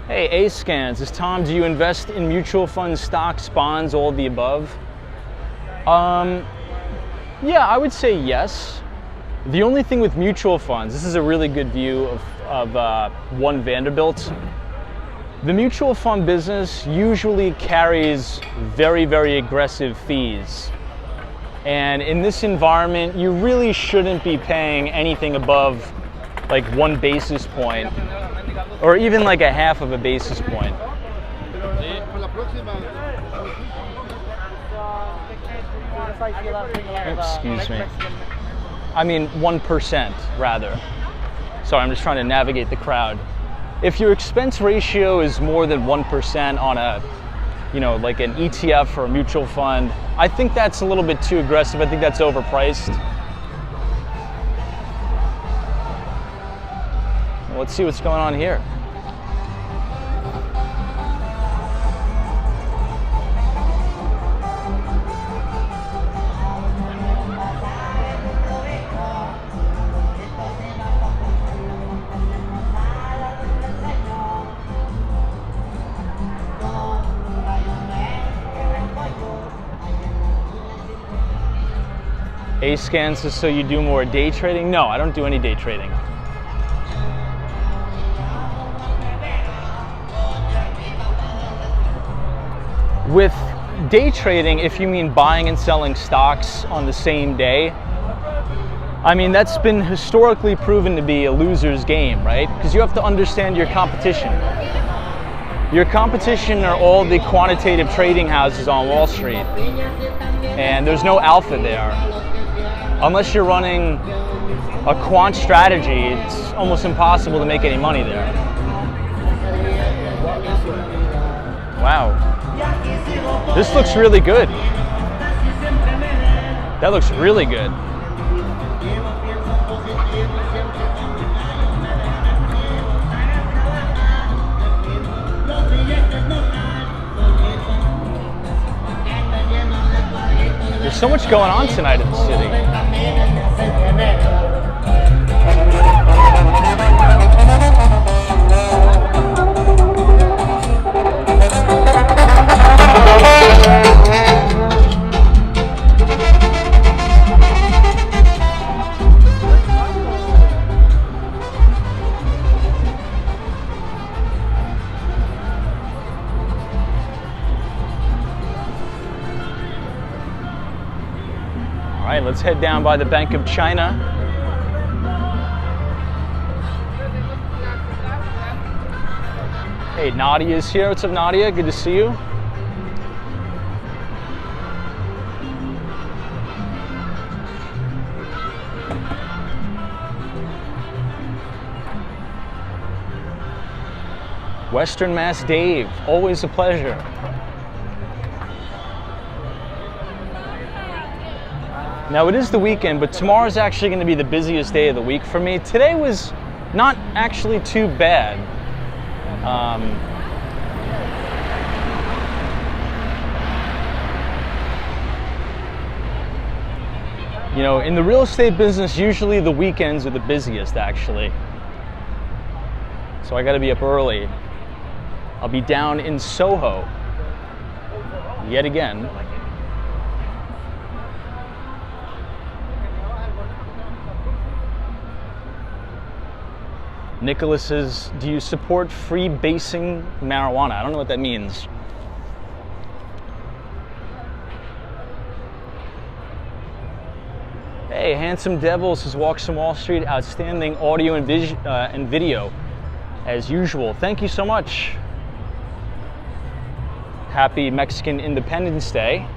Hey, A-Scans, it's Tom. Do you invest in mutual funds, stocks, bonds, all of the above? Yeah, I would say yes. The only thing with mutual funds, this is a really good view of One Vanderbilt. The mutual fund business usually carries very, very aggressive fees. And in this environment, you really shouldn't be paying anything above like 1 basis point, or even like a half of a basis point. Excuse me. I mean 1% rather. Sorry, I'm just trying to navigate the crowd. If your expense ratio is more than 1% on a, like an ETF or a mutual fund, I think that's a little bit too aggressive. I think that's overpriced. Well, let's see what's going on here. A-Scans is so you do more day trading? No, I don't do any day trading. With day trading, if you mean buying and selling stocks on the same day, I mean, that's been historically proven to be a loser's game, right? Because you have to understand your competition. Your competition are all the quantitative trading houses on Wall Street. And there's no alpha there. Unless you're running a quant strategy, it's almost impossible to make any money there. Wow. This looks really good. That looks really good. There's so much going on tonight in the city. All right, let's head down by the Bank of China. Hey, Nadia's here. What's up, Nadia? Good to see you. Western Mass Dave, always a pleasure. Now it is the weekend, but tomorrow's actually going to be the busiest day of the week for me. Today was not actually too bad. You know, in the real estate business, usually the weekends are the busiest, actually. So I got to be up early. I'll be down in Soho yet again. Nicholas says, do you support freebasing marijuana? I don't know what that means. Hey, Handsome Devil says, Walks on Wall Street, outstanding audio and video as usual. Thank you so much. Happy Mexican Independence Day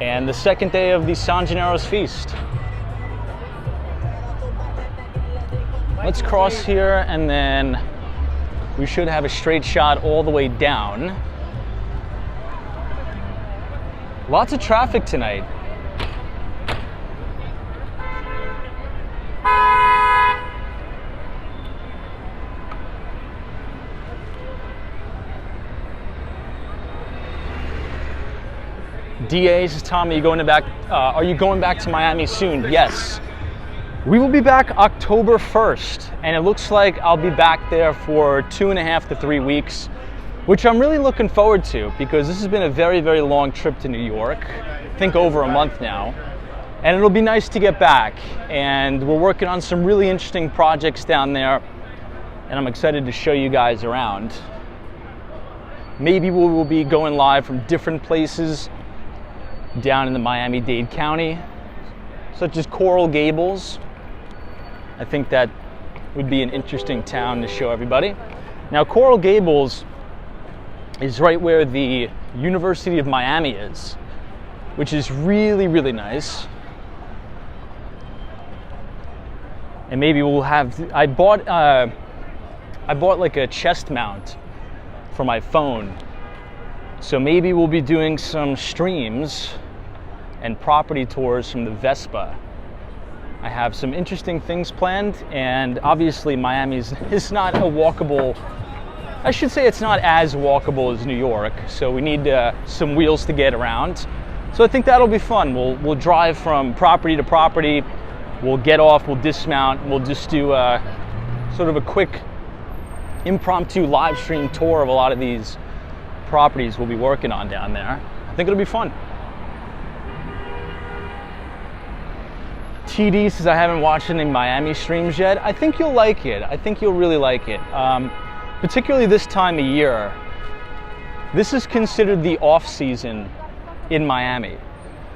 and the second day of the San Gennaro's Feast. Let's cross here and then we should have a straight shot all the way down. Lots of traffic tonight. DA says, Tom, are you going back to Miami soon? Yes. We will be back October 1st, and it looks like I'll be back there for 2.5 to 3 weeks, which I'm really looking forward to because this has been a very, very long trip to New York. I think over a month now. And it'll be nice to get back. And we're working on some really interesting projects down there, and I'm excited to show you guys around. Maybe we will be going live from different places down in the Miami-Dade County, such as Coral Gables. I think that would be an interesting town to show everybody. Now, Coral Gables is right where the University of Miami is, which is really, really nice. And maybe we'll have, I bought like a chest mount for my phone. So maybe we'll be doing some streams and property tours from the Vespa. I have some interesting things planned, and obviously Miami is not a walkable, I should say it's not as walkable as New York, so we need some wheels to get around. So I think that'll be fun. We'll drive from property to property, we'll get off, we'll dismount, we'll just do sort of a quick impromptu live stream tour of a lot of these properties we'll be working on down there. I think it'll be fun. TD says, I haven't watched any Miami streams yet. I think you'll like it. I think you'll really like it. Particularly this time of year. This is considered the off season in Miami.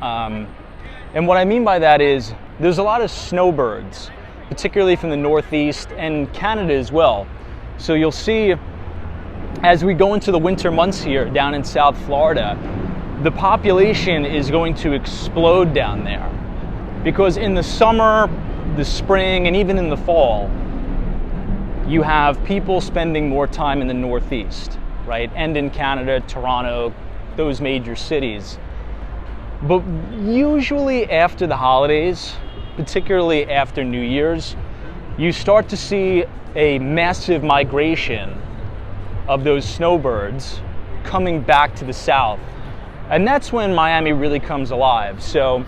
And what I mean by that is there's a lot of snowbirds, particularly from the Northeast and Canada as well. So you'll see as we go into the winter months here down in South Florida, the population is going to explode down there. Because in the summer, the spring, and even in the fall, you have people spending more time in the Northeast, right? And in Canada, Toronto, those major cities. But usually after the holidays, particularly after New Year's, you start to see a massive migration of those snowbirds coming back to the south. And that's when Miami really comes alive. So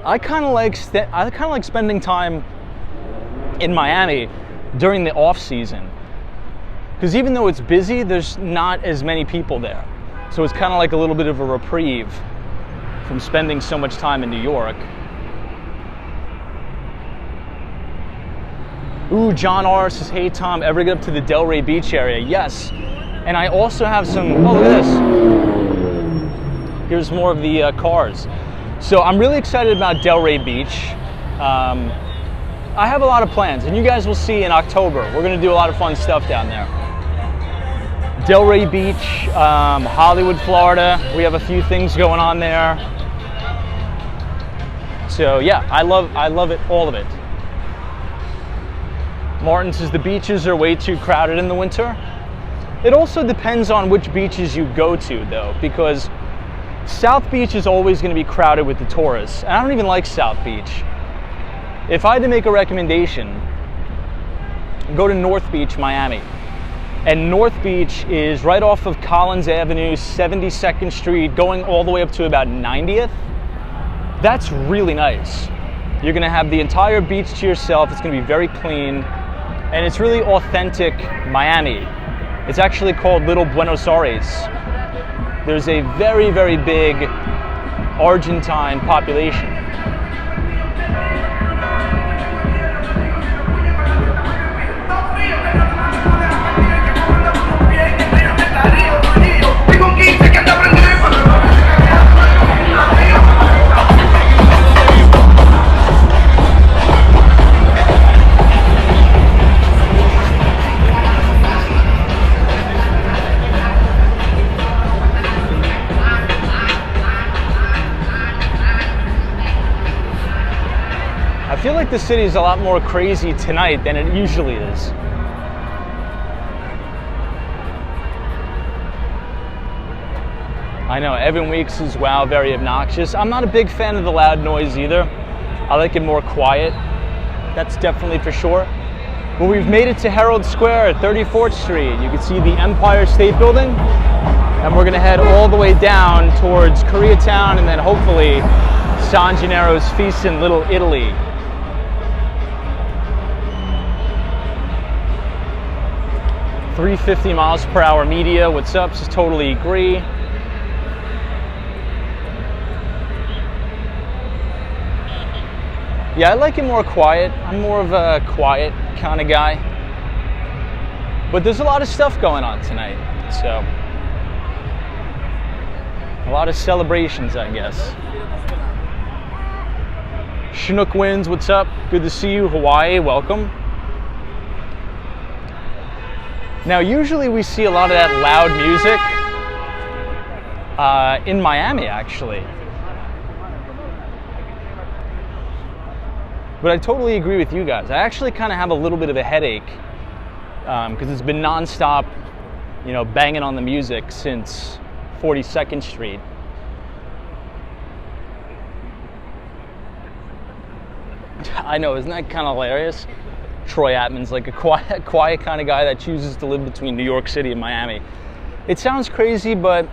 I kind of like spending time in Miami during the off season, because even though it's busy, there's not as many people there. So it's kind of like a little bit of a reprieve from spending so much time in New York. Ooh, John R says, hey Tom, ever get up to the Delray Beach area? Yes. And I also have some, oh look at this. Here's more of the cars. So I'm really excited about Delray Beach. I have a lot of plans, and you guys will see in October. We're gonna do a lot of fun stuff down there. Delray Beach, Hollywood, Florida. We have a few things going on there. So yeah, I love it, all of it. Martin says the beaches are way too crowded in the winter. It also depends on which beaches you go to, though, because South Beach is always going to be crowded with the tourists. And I don't even like South Beach. If I had to make a recommendation, go to North Beach, Miami. And North Beach is right off of Collins Avenue, 72nd Street, going all the way up to about 90th. That's really nice. You're going to have the entire beach to yourself. It's going to be very clean. And it's really authentic Miami. It's actually called Little Buenos Aires. There's a very, very big Argentine population. I feel like the city is a lot more crazy tonight than it usually is. I know, Evan Weeks is, wow, very obnoxious. I'm not a big fan of the loud noise either. I like it more quiet. That's definitely for sure. But we've made it to Herald Square at 34th Street. You can see the Empire State Building. And we're gonna head all the way down towards Koreatown and then hopefully San Gennaro's Feast in Little Italy. .350 miles per hour media. What's up? Just totally agree. Yeah, I like it more quiet. I'm more of a quiet kind of guy. But there's a lot of stuff going on tonight, so a lot of celebrations, I guess. Chinook Winds, what's up? Good to see you. Hawaii, welcome. Now, usually we see a lot of that loud music in Miami, actually. But I totally agree with you guys. I actually kind of have a little bit of a headache because it's been nonstop, you know, banging on the music since 42nd Street. I know, isn't that kind of hilarious? Troy Atman's like a quiet kind of guy that chooses to live between New York City and Miami. It sounds crazy, but,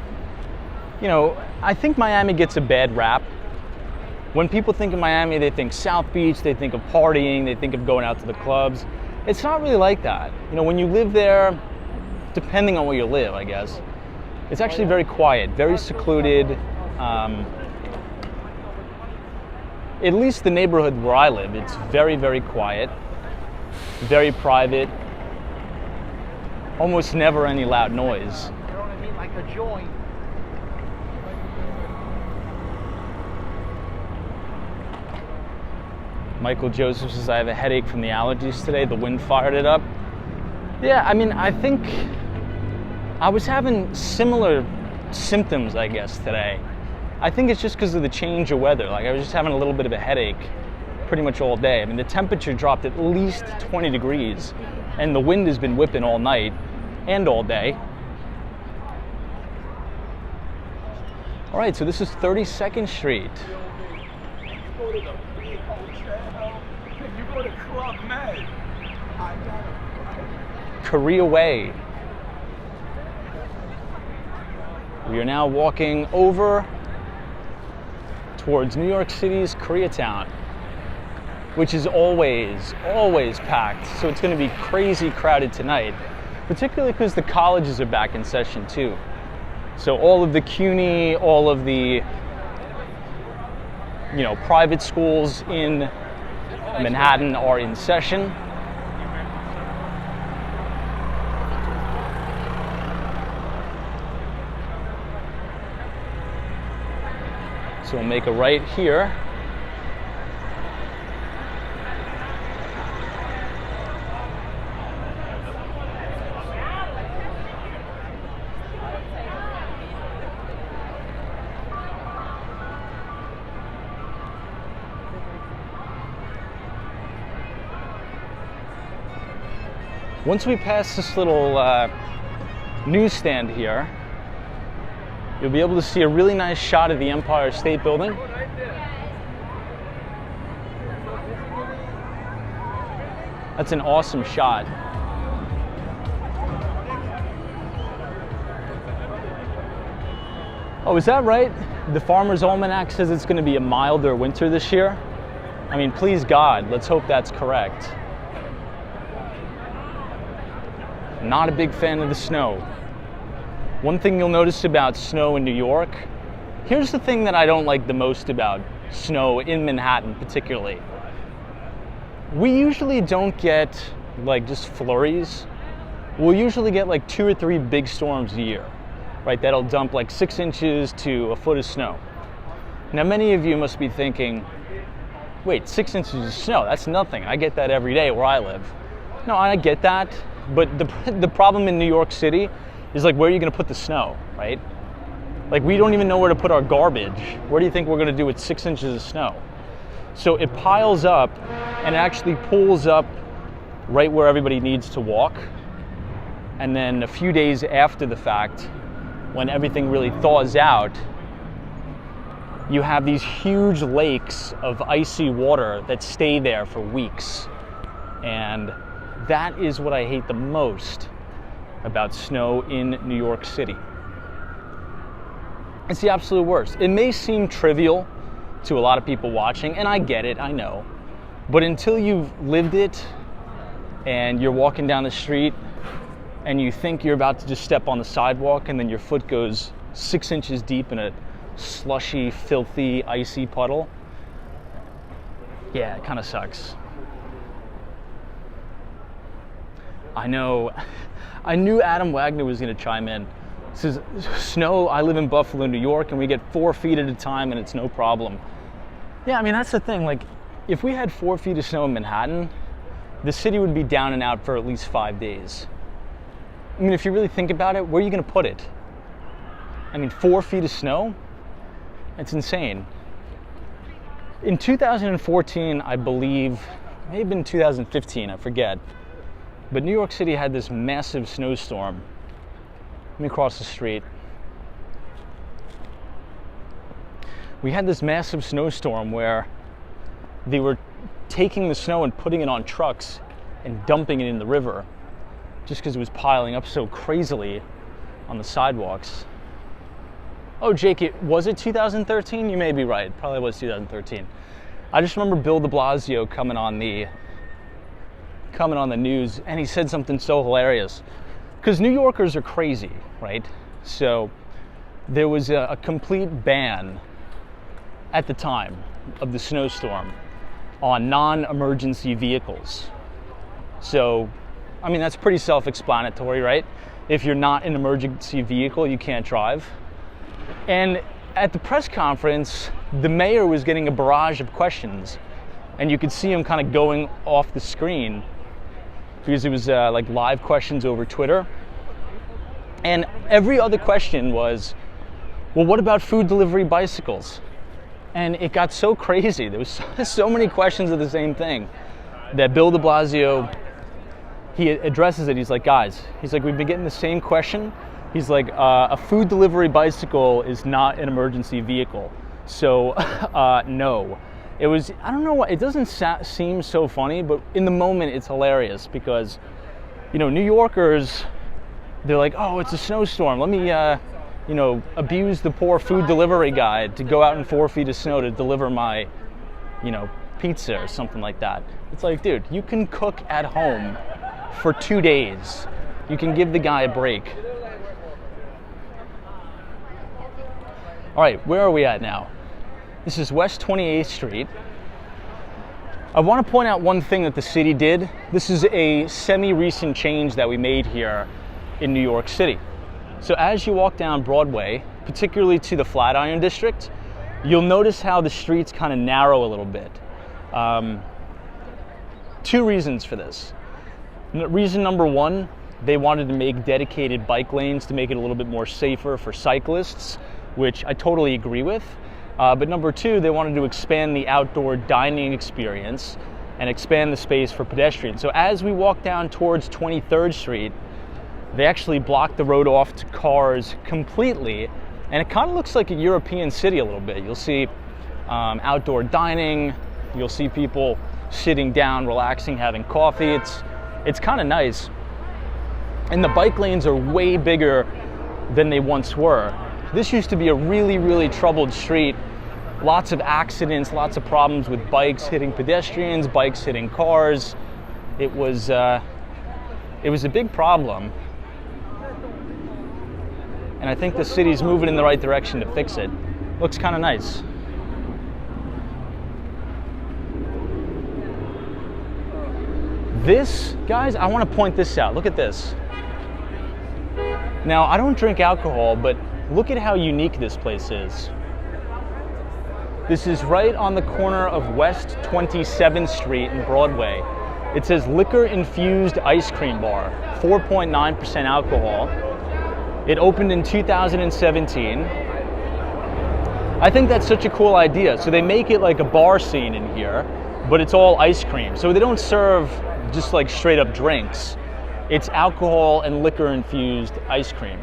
you know, I think Miami gets a bad rap. When people think of Miami, they think South Beach, they think of partying, they think of going out to the clubs. It's not really like that. You know, when you live there, depending on where you live, I guess, it's actually very quiet, very secluded. At least the neighborhood where I live, it's very, very quiet, very private, almost never any loud noise. You know what I mean? Like a joint. Michael Joseph says, I have a headache from the allergies today. The wind fired it up. Yeah, I mean, I think I was having similar symptoms, I guess, today. I think it's just because of the change of weather. Like, I was just having a little bit of a headache pretty much all day. I mean, the temperature dropped at least 20 degrees, and the wind has been whipping all night and all day. All right, so this is 32nd Street. Korea Way. We are now walking over towards New York City's Koreatown, which is always packed. So it's going to be crazy crowded tonight, particularly because the colleges are back in session too. So all of the CUNY, all of the, you know, private schools in Manhattan are in session. So we'll make a right here. Once we pass this little newsstand here, you'll be able to see a really nice shot of the Empire State Building. That's an awesome shot. Oh, is that right? The Farmer's Almanac says it's going to be a milder winter this year. I mean, please God, let's hope that's correct. Not a big fan of the snow. One thing you'll notice about snow in New York, here's the thing that I don't like the most about snow in Manhattan particularly. We usually don't get like just flurries. We'll usually get like 2 or 3 big storms a year, right? That'll dump like 6 inches to a foot of snow. Now, many of you must be thinking, wait, 6 inches of snow, that's nothing. I get that every day where I live. No, I get that, but the problem in New York City is like, where are you gonna put the snow, right? Like, we don't even know where to put our garbage. What do you think we're gonna do with 6 inches of snow? So it piles up and actually pulls up right where everybody needs to walk. And then a few days after the fact, when everything really thaws out, you have these huge lakes of icy water that stay there for weeks. And that is what I hate the most about snow in New York City. It's the absolute worst. It may seem trivial to a lot of people watching, and I get it, I know. But until you've lived it and you're walking down the street and you think you're about to just step on the sidewalk and then your foot goes 6 inches deep in a slushy, filthy, icy puddle, yeah, it kind of sucks. I know. I knew Adam Wagner was going to chime in. He says, snow, I live in Buffalo, New York, and we get 4 feet at a time and it's no problem. Yeah, I mean, that's the thing. Like, if we had 4 feet of snow in Manhattan, the city would be down and out for at least 5 days. I mean, if you really think about it, where are you going to put it? I mean, 4 feet of snow? It's insane. In 2014, I believe, it may have been 2015, I forget, but New York City had this massive snowstorm. Let me cross the street. We had this massive snowstorm where they were taking the snow and putting it on trucks and dumping it in the river just because it was piling up so crazily on the sidewalks. Oh, Jake, was it 2013? You may be right. It probably was 2013. I just remember Bill de Blasio coming on the news, and he said something so hilarious. Because New Yorkers are crazy, right? So there was a complete ban at the time of the snowstorm on non-emergency vehicles. So, I mean, that's pretty self-explanatory, right? If you're not an emergency vehicle, you can't drive. And at the press conference, the mayor was getting a barrage of questions, and you could see him kind of going off the screen because it was like live questions over Twitter. And every other question was, well, what about food delivery bicycles? And it got so crazy. There was so many questions of the same thing that Bill de Blasio, he addresses it. He's like, guys, he's like, we've been getting the same question. He's like, a food delivery bicycle is not an emergency vehicle. So, no. It was, I don't know what, it doesn't seem so funny, but in the moment it's hilarious because, you know, New Yorkers, they're like, oh, it's a snowstorm. Let me, you know, abuse the poor food delivery guy to go out in 4 feet of snow to deliver my, you know, pizza or something like that. It's like, dude, you can cook at home for 2 days. You can give the guy a break. All right, where are we at now? This is West 28th Street. I want to point out one thing that the city did. This is a semi-recent change that we made here in New York City. So as you walk down Broadway, particularly to the Flatiron District, you'll notice how the streets kind of narrow a little bit. 2 reasons for this. Reason number 1, they wanted to make dedicated bike lanes to make it a little bit more safer for cyclists, which I totally agree with. But number 2, they wanted to expand the outdoor dining experience and expand the space for pedestrians. So as we walk down towards 23rd Street, they actually block the road off to cars completely, and it kind of looks like a European city a little bit. You'll see outdoor dining, you'll see people sitting down, relaxing, having coffee. It's kind of nice. And the bike lanes are way bigger than they once were. This used to be a really, really troubled street. Lots of accidents, lots of problems with bikes hitting pedestrians, bikes hitting cars. It was a big problem. And I think the city's moving in the right direction to fix it. Looks kind of nice. This, guys, I want to point this out. Look at this. Now, I don't drink alcohol, but look at how unique this place is. This is right on the corner of West 27th Street and Broadway. It says liquor infused ice cream bar, 4.9% alcohol. It opened in 2017. I think that's such a cool idea. So they make it like a bar scene in here, but it's all ice cream. So they don't serve just like straight up drinks. It's alcohol and liquor infused ice cream.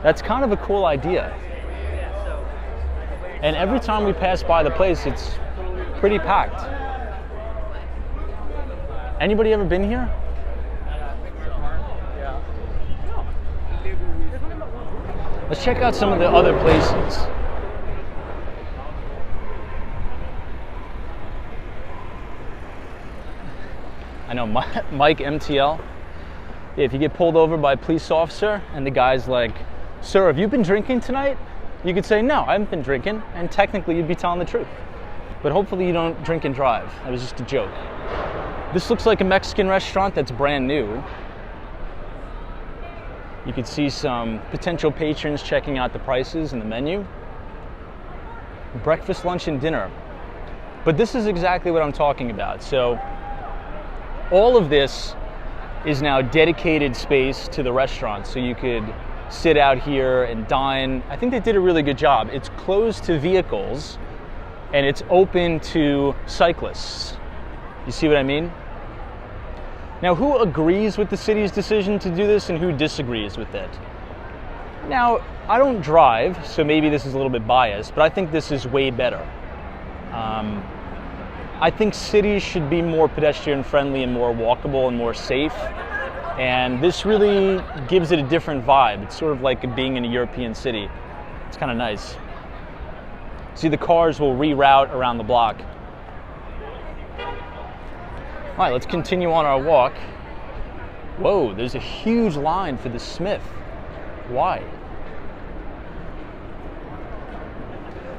That's kind of a cool idea. And every time we pass by the place, it's pretty packed. Anybody ever been here? Let's check out some of the other places. I know Mike MTL. If you get pulled over by a police officer and the guy's like, "Sir, have you been drinking tonight?" You could say, "No, I haven't been drinking," and technically you'd be telling the truth. But hopefully you don't drink and drive. That was just a joke. This looks like a Mexican restaurant that's brand new. You could see some potential patrons checking out the prices and the menu. Breakfast, lunch, and dinner. But this is exactly what I'm talking about. So all of this is now dedicated space to the restaurant. So you could sit out here and dine. I think they did a really good job. It's closed to vehicles and it's open to cyclists. You see what I mean? Now, who agrees with the city's decision to do this and who disagrees with it? Now, I don't drive, so maybe this is a little bit biased, but I think this is way better. I think cities should be more pedestrian friendly and more walkable and more safe. And this really gives it a different vibe. It's sort of like being in a European city. It's kind of nice. See, the cars will reroute around the block. All right, let's continue on our walk. Whoa, there's a huge line for the Smith. Why?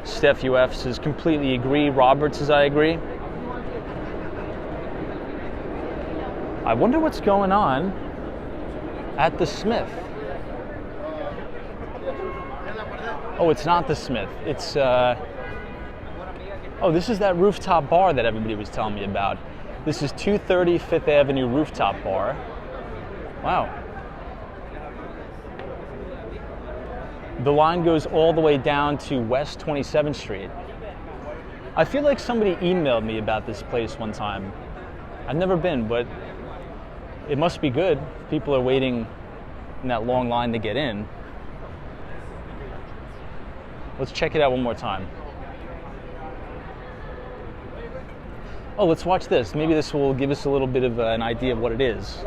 Steph UF says completely agree. Robert says I agree. I wonder what's going on at the Smith. Oh, it's not the Smith. It's, oh, this is that rooftop bar that everybody was telling me about. This is 230 Fifth Avenue Rooftop Bar. Wow. The line goes all the way down to West 27th Street. I feel like somebody emailed me about this place one time. I've never been, but it must be good. People are waiting in that long line to get in. Let's check it out one more time. Oh, let's watch this. Maybe this will give us a little bit of an idea of what it is.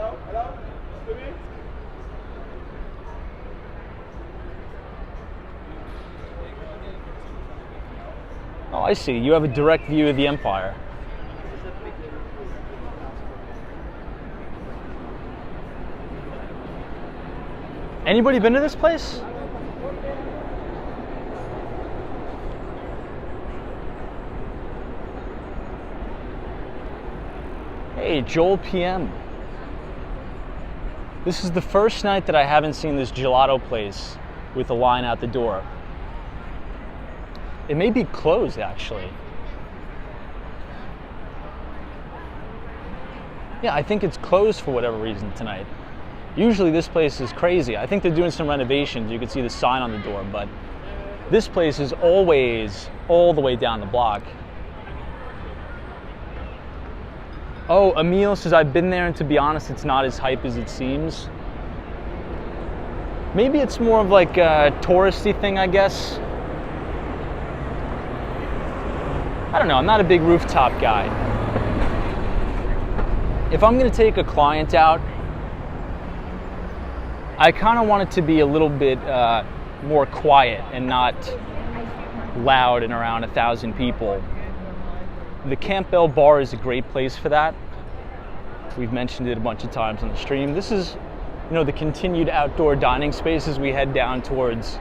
Oh, I see. You have a direct view of the Empire. Anybody been to this place? Hey, Joel PM. This is the first night that I haven't seen this gelato place with a line out the door. It may be closed, actually. Yeah, I think it's closed for whatever reason tonight. Usually this place is crazy. I think they're doing some renovations. You can see the sign on the door, but this place is always all the way down the block. Oh, Emil says, I've been there, and to be honest, it's not as hype as it seems. Maybe it's more of like a touristy thing, I guess. I don't know, I'm not a big rooftop guy. If I'm gonna take a client out, I kind of want it to be a little bit more quiet and not loud and around 1,000 people. The Campbell Bar is a great place for that. We've mentioned it a bunch of times on the stream. This is, you know, the continued outdoor dining space as we head down towards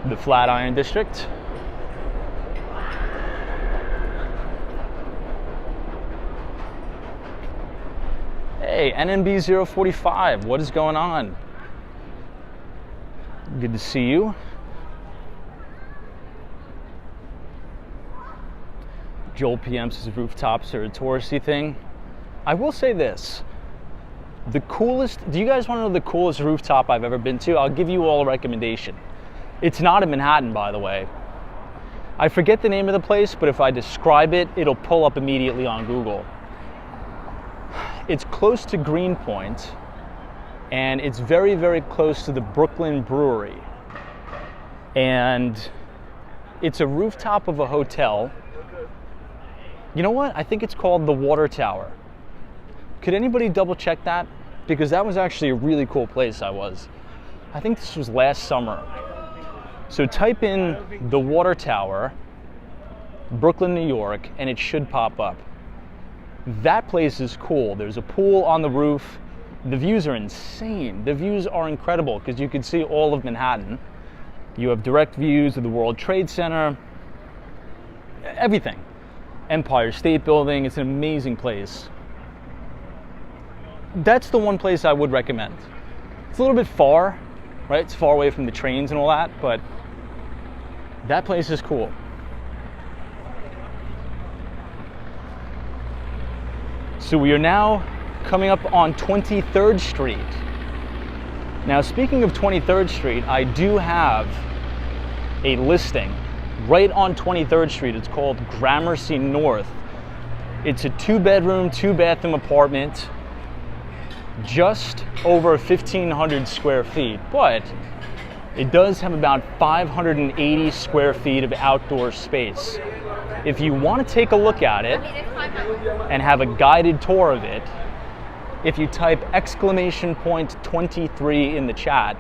the Flatiron District. Hey, NNB045, what is going on? Good to see you. Joel PM says rooftops are a touristy thing. I will say this. The coolest, do you guys want to know the coolest rooftop I've ever been to? I'll give you all a recommendation. It's not in Manhattan, by the way. I forget the name of the place, but if I describe it, it'll pull up immediately on Google. It's close to Greenpoint, and it's very, very close to the Brooklyn Brewery. And it's a rooftop of a hotel. You know what? I think it's called the Water Tower. Could anybody double check that? Because that was actually a really cool place I think this was last summer. So type in the Water Tower, Brooklyn, New York, and it should pop up. That place is cool. There's a pool on the roof. The views are insane. The views are incredible because you can see all of Manhattan. You have direct views of the World Trade Center, everything. Empire State Building, it's an amazing place. That's the one place I would recommend. It's a little bit far, right? It's far away from the trains and all that, but that place is cool. So we are now coming up on 23rd Street. Now, speaking of 23rd Street, I do have a listing right on 23rd Street. It's called Gramercy North. It's a 2-bedroom, 2-bathroom apartment, just over 1,500 square feet, but it does have about 580 square feet of outdoor space. If you want to take a look at it and have a guided tour of it, if you type !23 in the chat,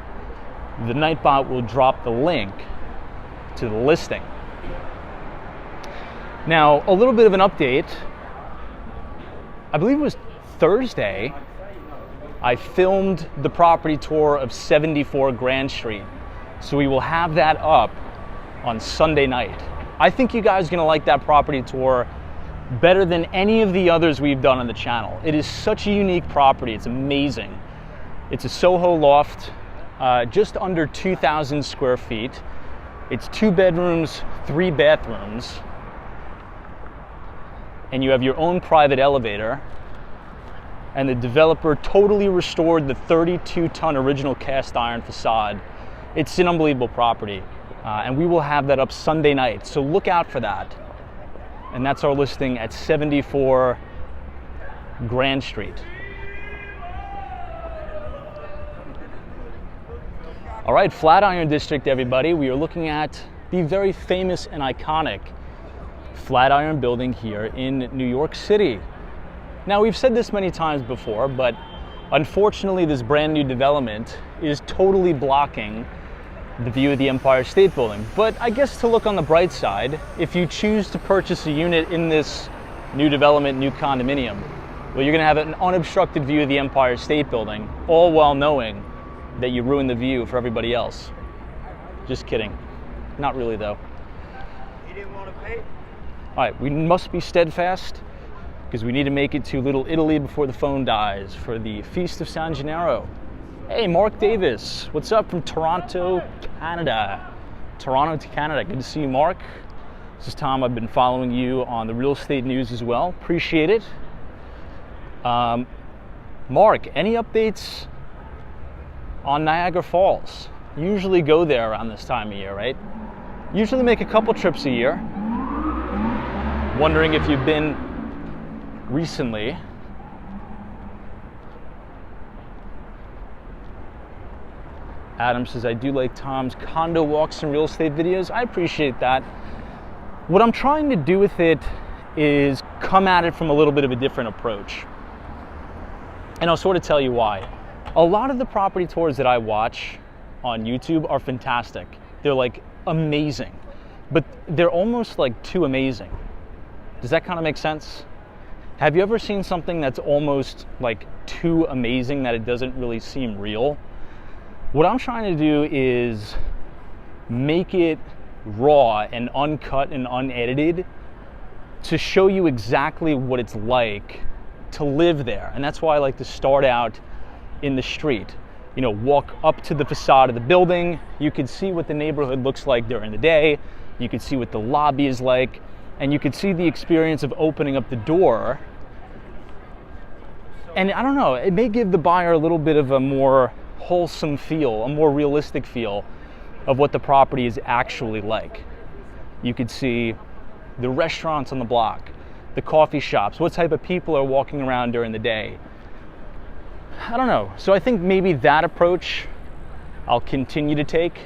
the Nightbot will drop the link to the listing. Now, a little bit of an update. I believe it was Thursday, I filmed the property tour of 74 Grand Street. So we will have that up on Sunday night. I think you guys are gonna like that property tour better than any of the others we've done on the channel. It is such a unique property, it's amazing. It's a Soho loft, just under 2,000 square feet. It's 2 bedrooms, 3 bathrooms, and you have your own private elevator. And the developer totally restored the 32-ton original cast iron facade. It's an unbelievable property, and we will have that up Sunday night, so look out for that. And that's our listing at 74 Grand Street. All right, Flatiron District, everybody. We are looking at the very famous and iconic Flatiron building here in New York City. Now, we've said this many times before, but unfortunately this brand new development is totally blocking the view of the Empire State Building. But I guess to look on the bright side, if you choose to purchase a unit in this new development, new condominium, well, you're gonna have an unobstructed view of the Empire State Building, all while knowing that you ruined the view for everybody else. Just kidding. Not really, though. You didn't want to pay? All right, we must be steadfast because we need to make it to Little Italy before the phone dies for the Feast of San Gennaro. Hey, Mark Davis, what's up from Toronto, Canada? Toronto to Canada, good to see you, Mark. This is Tom. I've been following you on the real estate news as well. Appreciate it. Mark, any updates on Niagara Falls? Usually go there around this time of year, right? Usually make a couple trips a year. Wondering if you've been recently. Adam says, I do like Tom's condo walks and real estate videos. I appreciate that. What I'm trying to do with it is come at it from a little bit of a different approach. And I'll sort of tell you why. A lot of the property tours that I watch on YouTube are fantastic. They're like amazing, but they're almost like too amazing. Does that kind of make sense? Have you ever seen something that's almost like too amazing that it doesn't really seem real? What I'm trying to do is make it raw and uncut and unedited to show you exactly what it's like to live there. And that's why I like to start out in the street. You know, walk up to the facade of the building. You can see what the neighborhood looks like during the day. You can see what the lobby is like. And you can see the experience of opening up the door. And I don't know, it may give the buyer a little bit of a more wholesome feel, a more realistic feel of what the property is actually like. You could see the restaurants on the block, the coffee shops, what type of people are walking around during the day. I don't know. So I think maybe that approach I'll continue to take.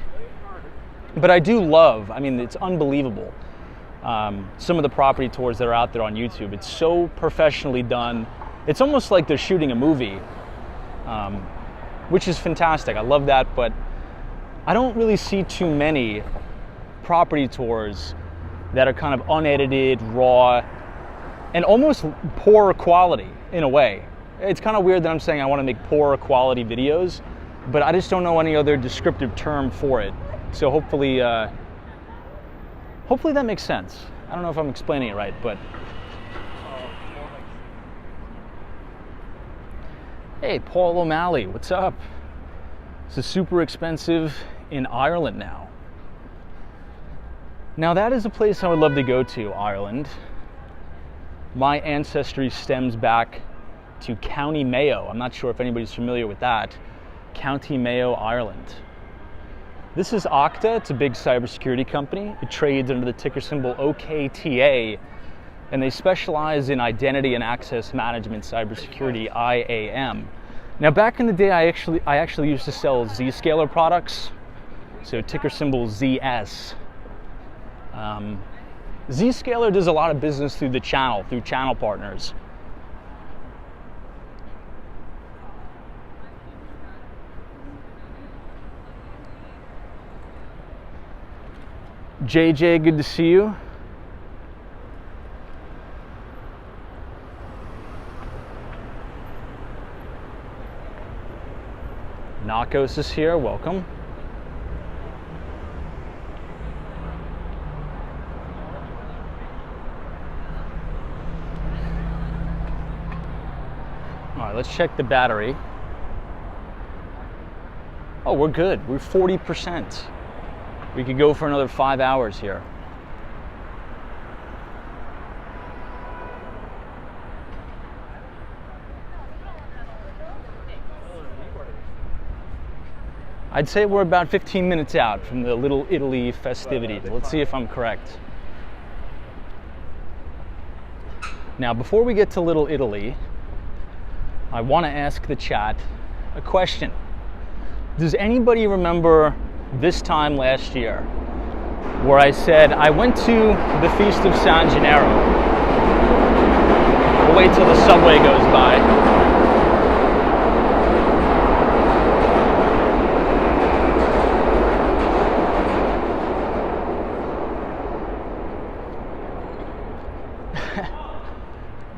But I do love, I mean, it's unbelievable. Some of the property tours that are out there on YouTube, it's so professionally done. It's almost like they're shooting a movie, which is fantastic. I love that, but I don't really see too many property tours that are kind of unedited, raw, and almost poor quality in a way. It's kind of weird that I'm saying I want to make poor quality videos, but I just don't know any other descriptive term for it. So hopefully that makes sense. I don't know if I'm explaining it right, but hey, Paul O'Malley, what's up? This is super expensive in Ireland now. Now that is a place I would love to go to, Ireland. My ancestry stems back to County Mayo. I'm not sure if anybody's familiar with that. County Mayo, Ireland. This is Okta. It's a big cybersecurity company. It trades under the ticker symbol OKTA, and they specialize in identity and access management cybersecurity, IAM. Now, back in the day, I actually used to sell Zscaler products, so ticker symbol ZS. Zscaler does a lot of business through the channel, through channel partners. JJ, good to see you. Nakos is here, welcome. All right, let's check the battery. Oh, we're good, we're 40%. We could go for another 5 hours here. I'd say we're about 15 minutes out from the Little Italy festivities. Let's see if I'm correct. Now, before we get to Little Italy, I want to ask the chat a question. Does anybody remember this time last year where I said I went to the Feast of San Gennaro? We'll wait till the subway goes by.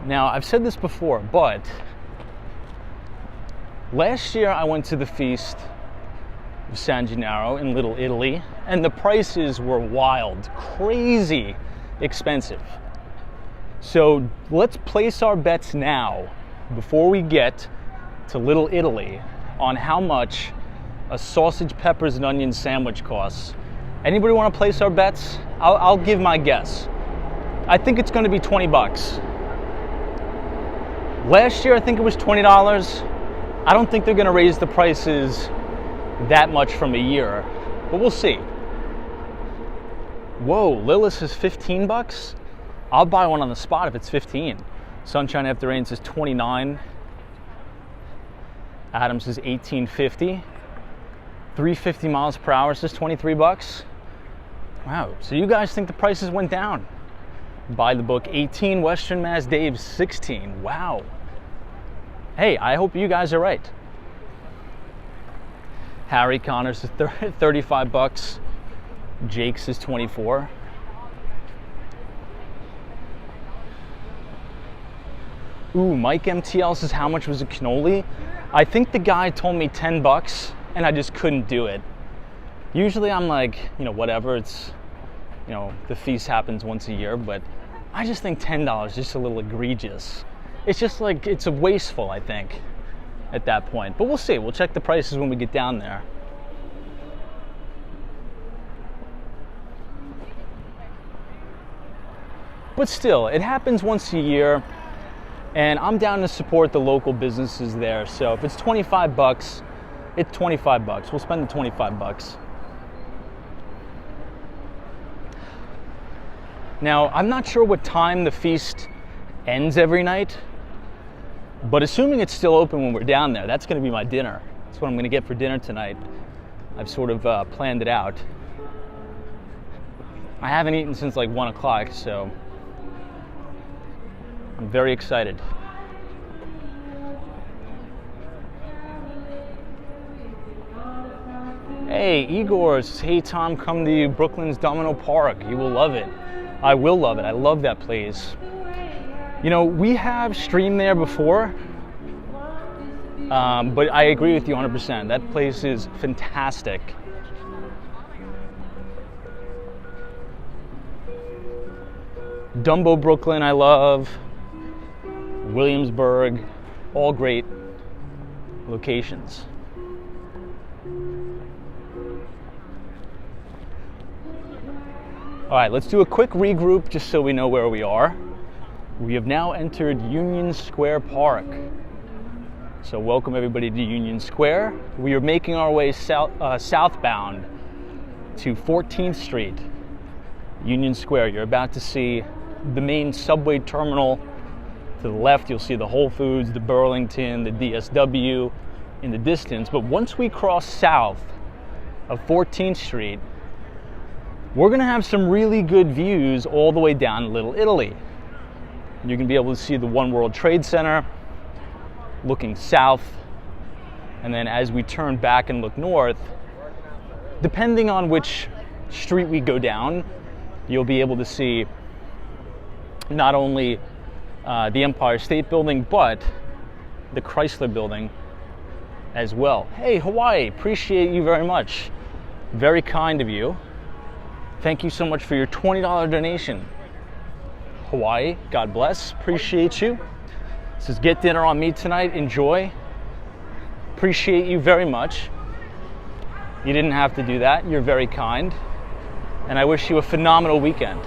Now, I've said this before, but last year I went to the Feast of San Gennaro in Little Italy, and the prices were wild, crazy expensive. So let's place our bets now, before we get to Little Italy, on how much a sausage, peppers, and onion sandwich costs. Anybody want to place our bets? I'll give my guess. I think it's going to be 20 bucks. Last year, I think it was $20. I don't think they're going to raise the prices that much from a year, but we'll see. Whoa, Lilith is 15 bucks? I'll buy one on the spot if it's 15. Sunshine After Rain says 29. Adam says 18.50. 350 miles per hour says 23 bucks. Wow, so you guys think the prices went down. Buy the book 18, Western Mass Dave's 16. Wow. Hey, I hope you guys are right. Harry Connors is 35 bucks. Jake's is 24. Ooh, Mike MTL says, how much was a cannoli? I think the guy told me 10 bucks and I just couldn't do it. Usually I'm like, whatever, it's, the feast happens once a year, but I just think $10 is just a little egregious. It's just like, it's a wasteful, I think, at that point. But we'll see, we'll check the prices when we get down there. But still, it happens once a year, and I'm down to support the local businesses there. So if it's 25 bucks, it's 25 bucks. We'll spend the 25 bucks. Now, I'm not sure what time the feast ends every night, but assuming it's still open when we're down there, that's going to be my dinner. That's what I'm going to get for dinner tonight. I've sort of planned it out. I haven't eaten since like 1 o'clock, so I'm very excited. Hey, Igor says, hey Tom, come to Brooklyn's Domino Park. You will love it. I will love it. I love that place. We have streamed there before, but I agree with you 100%. That place is fantastic. Dumbo, Brooklyn, I love. Williamsburg, all great locations. All right, let's do a quick regroup just so we know where we are. We have now entered Union Square Park. So welcome everybody to Union Square. We are making our way southbound to 14th Street, Union Square. You're about to see the main subway terminal. To the left, you'll see the Whole Foods, the Burlington, the DSW in the distance. But once we cross south of 14th Street, we're gonna have some really good views all the way down to Little Italy. You're gonna be able to see the One World Trade Center looking south. And then as we turn back and look north, depending on which street we go down, you'll be able to see not only the Empire State Building, but the Chrysler Building as well. Hey, Hawaii, appreciate you very much. Very kind of you. Thank you so much for your $20 donation. Hawaii, God bless, appreciate you. This is Get Dinner on Me tonight, enjoy. Appreciate you very much. You didn't have to do that, you're very kind. And I wish you a phenomenal weekend.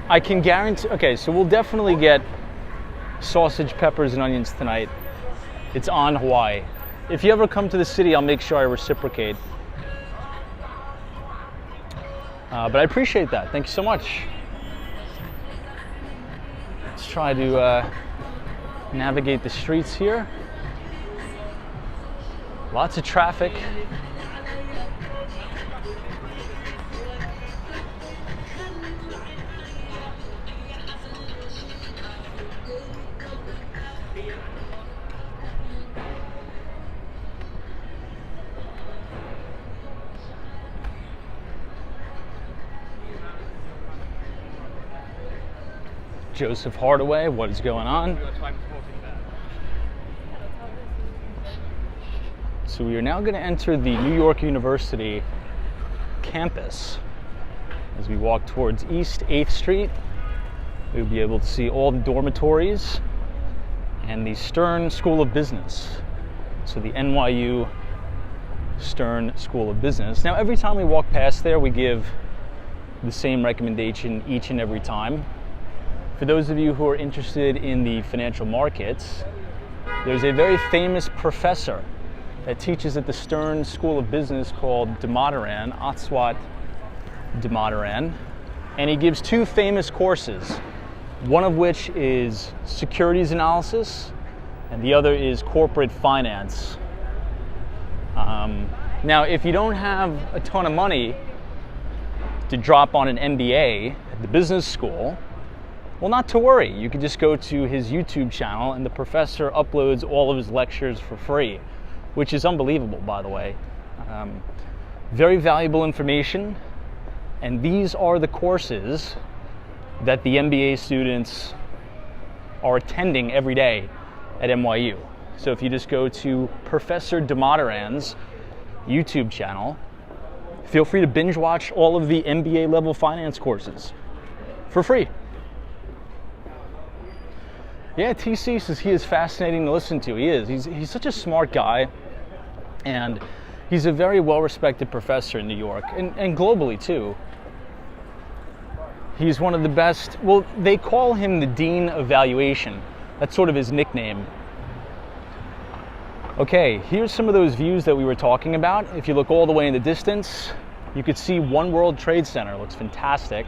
I can guarantee, okay, so we'll definitely get sausage, peppers, and onions tonight. It's on Hawaii. If you ever come to the city, I'll make sure I reciprocate. But I appreciate that. Thank you so much. Let's try to navigate the streets here. Lots of traffic. Joseph Hardaway, what is going on? So we are now going to enter the New York University campus. As we walk towards East 8th Street, we'll be able to see all the dormitories and the Stern School of Business. So the NYU Stern School of Business. Now every time we walk past there, we give the same recommendation each and every time. For those of you who are interested in the financial markets, there's a very famous professor that teaches at the Stern School of Business called Damodaran, Atswat Damodaran, and he gives two famous courses, one of which is securities analysis, and the other is corporate finance. Now, if you don't have a ton of money to drop on an MBA at the business school, well, not to worry. You can just go to his YouTube channel, and the professor uploads all of his lectures for free, which is unbelievable, by the way. Very valuable information, and these are the courses that the MBA students are attending every day at NYU. So if you just go to Professor Demodaran's YouTube channel, feel free to binge watch all of the MBA level finance courses for free. Yeah, TC says he is fascinating to listen to. He is. He's such a smart guy, and he's a very well-respected professor in New York and globally too. He's one of the best. Well, they call him the Dean of Valuation. That's sort of his nickname. Okay, here's some of those views that we were talking about. If you look all the way in the distance, you could see One World Trade Center. It looks fantastic.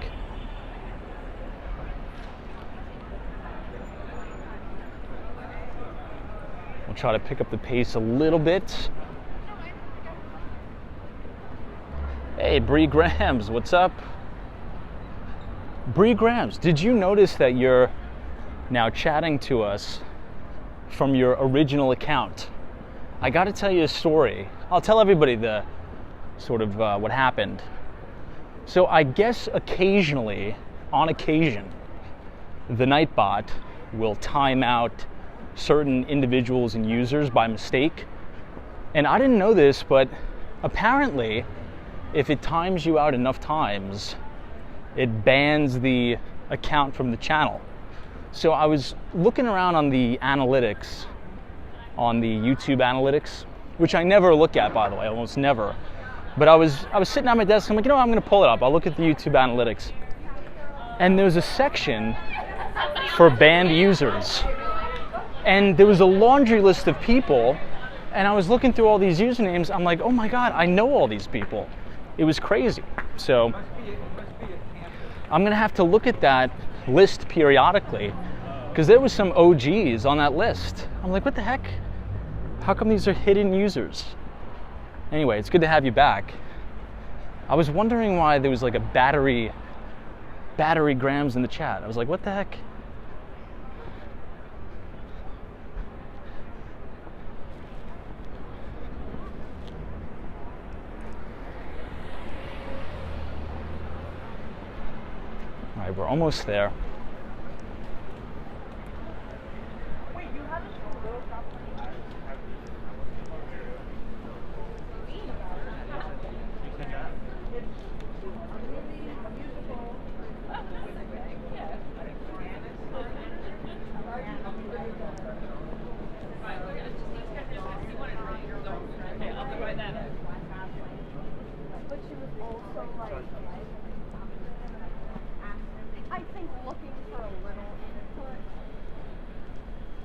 We'll try to pick up the pace a little bit. Hey, Bree Grams, what's up? Bree Grams, did you notice that you're now chatting to us from your original account? I got to tell you a story. I'll tell everybody the sort of what happened. So I guess occasionally, on occasion, the Nightbot will time out certain individuals and users by mistake. And I didn't know this, but apparently, if it times you out enough times, it bans the account from the channel. So I was looking around on the analytics, on the YouTube analytics, which I never look at, by the way, almost never. But I was sitting at my desk, I'm like, you know what, I'm gonna pull it up. I'll look at the YouTube analytics. And there was a section for banned users. And there was a laundry list of people, and I was looking through all these usernames. I'm like, oh my God, I know all these people. It was crazy. So I'm gonna have to look at that list periodically, because there was some OGs on that list. I'm like, what the heck? How come these are hidden users? Anyway, it's good to have you back. I was wondering why there was like a battery grams in the chat. I was like, what the heck? All right, we're almost there.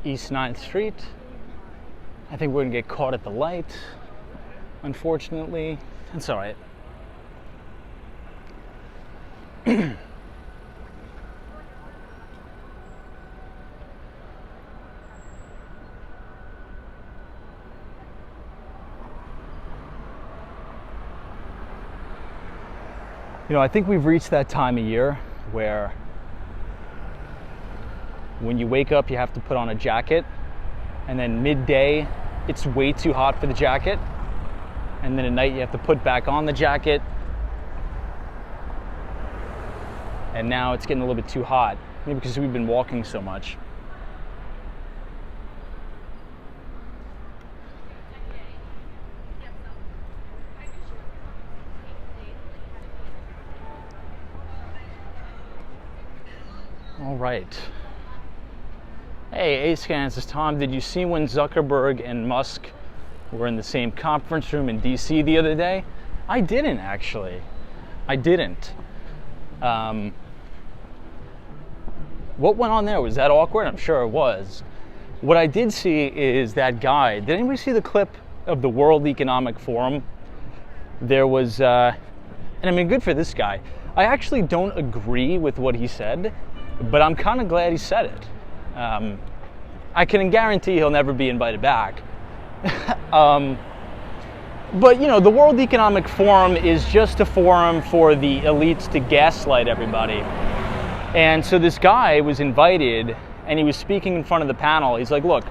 East 9th Street. I think we're gonna get caught at the light, unfortunately. That's all right. You know, I think we've reached that time of year where when you wake up, you have to put on a jacket, and then midday, it's way too hot for the jacket, and then at night, you have to put back on the jacket, and now it's getting a little bit too hot, maybe because we've been walking so much. All right. Hey, A-Scans, it's Tom. Did you see when Zuckerberg and Musk were in the same conference room in DC the other day? I didn't, actually. I didn't. What went on there? Was that awkward? I'm sure it was. What I did see is that guy. Did anybody see the clip of the World Economic Forum? There was, and I mean, good for this guy. I actually don't agree with what he said, but I'm kind of glad he said it. I can guarantee he'll never be invited back. But, you know, the World Economic Forum is just a forum for the elites to gaslight everybody. And so this guy was invited, and he was speaking in front of the panel. He's like, look,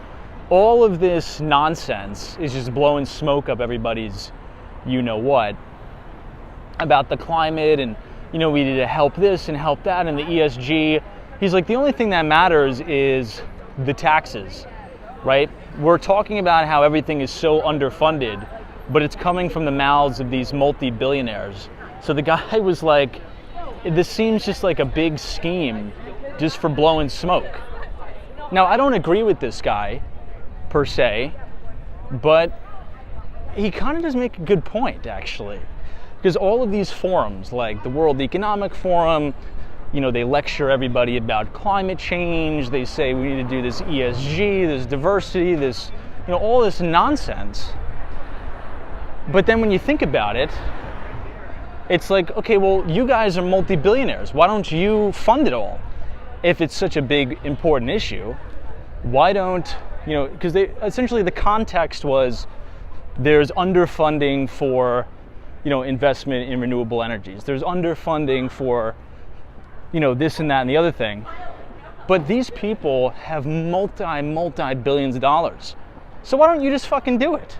all of this nonsense is just blowing smoke up everybody's you-know-what about the climate, and, you know, we need to help this and help that, and the ESG. He's like, the only thing that matters is the taxes, right? We're talking about how everything is so underfunded, but it's coming from the mouths of these multi-billionaires. So the guy was like, this seems just like a big scheme just for blowing smoke. Now, I don't agree with this guy, per se, but he kind of does make a good point, actually. Because all of these forums, like the World Economic Forum, you know, they lecture everybody about climate change. They say we need to do this ESG, this diversity, this, you know, all this nonsense. But then when you think about it, it's like, okay, well, you guys are multi-billionaires. Why don't you fund it all? If it's such a big, important issue, why don't, you know, because they essentially the context was there's underfunding for, you know, investment in renewable energies. There's underfunding for, you know, this and that and the other thing. But these people have multi-billions of dollars. So why don't you just fucking do it?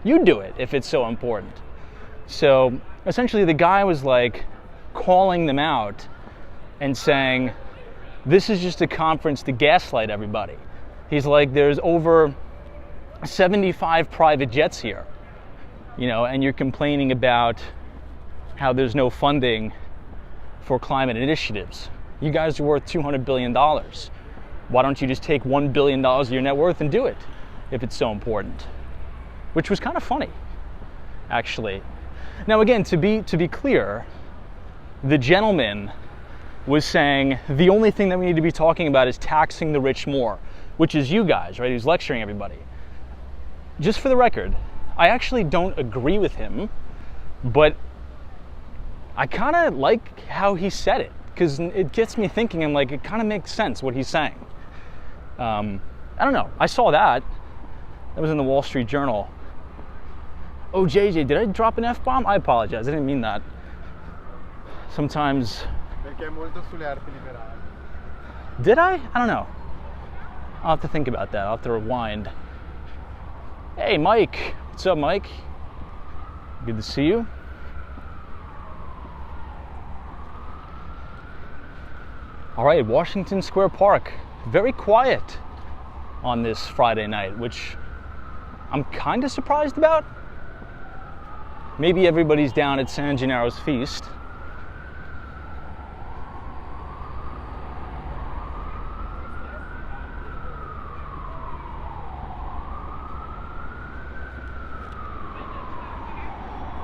You do it if it's so important. So essentially the guy was like calling them out and saying, this is just a conference to gaslight everybody. He's like, there's over 75 private jets here, you know, and you're complaining about how there's no funding for climate initiatives. You guys are worth $200 billion. Why don't you just take $1 billion of your net worth and do it if it's so important? Which was kind of funny, actually. Now again, to be clear, the gentleman was saying the only thing that we need to be talking about is taxing the rich more, which is you guys, right? He's lecturing everybody. Just for the record, I actually don't agree with him, but I kind of like how he said it, because it gets me thinking. I'm like, it kind of makes sense what he's saying. I don't know. I saw that. That was in the Wall Street Journal. Oh, JJ, did I drop an F-bomb? I apologize. I didn't mean that. Sometimes... Did I? I don't know. I'll have to think about that. I'll have to rewind. Hey, Mike. What's up, Mike? Good to see you. All right, Washington Square Park. Very quiet on this Friday night, which I'm kind of surprised about. Maybe everybody's down at San Gennaro's feast.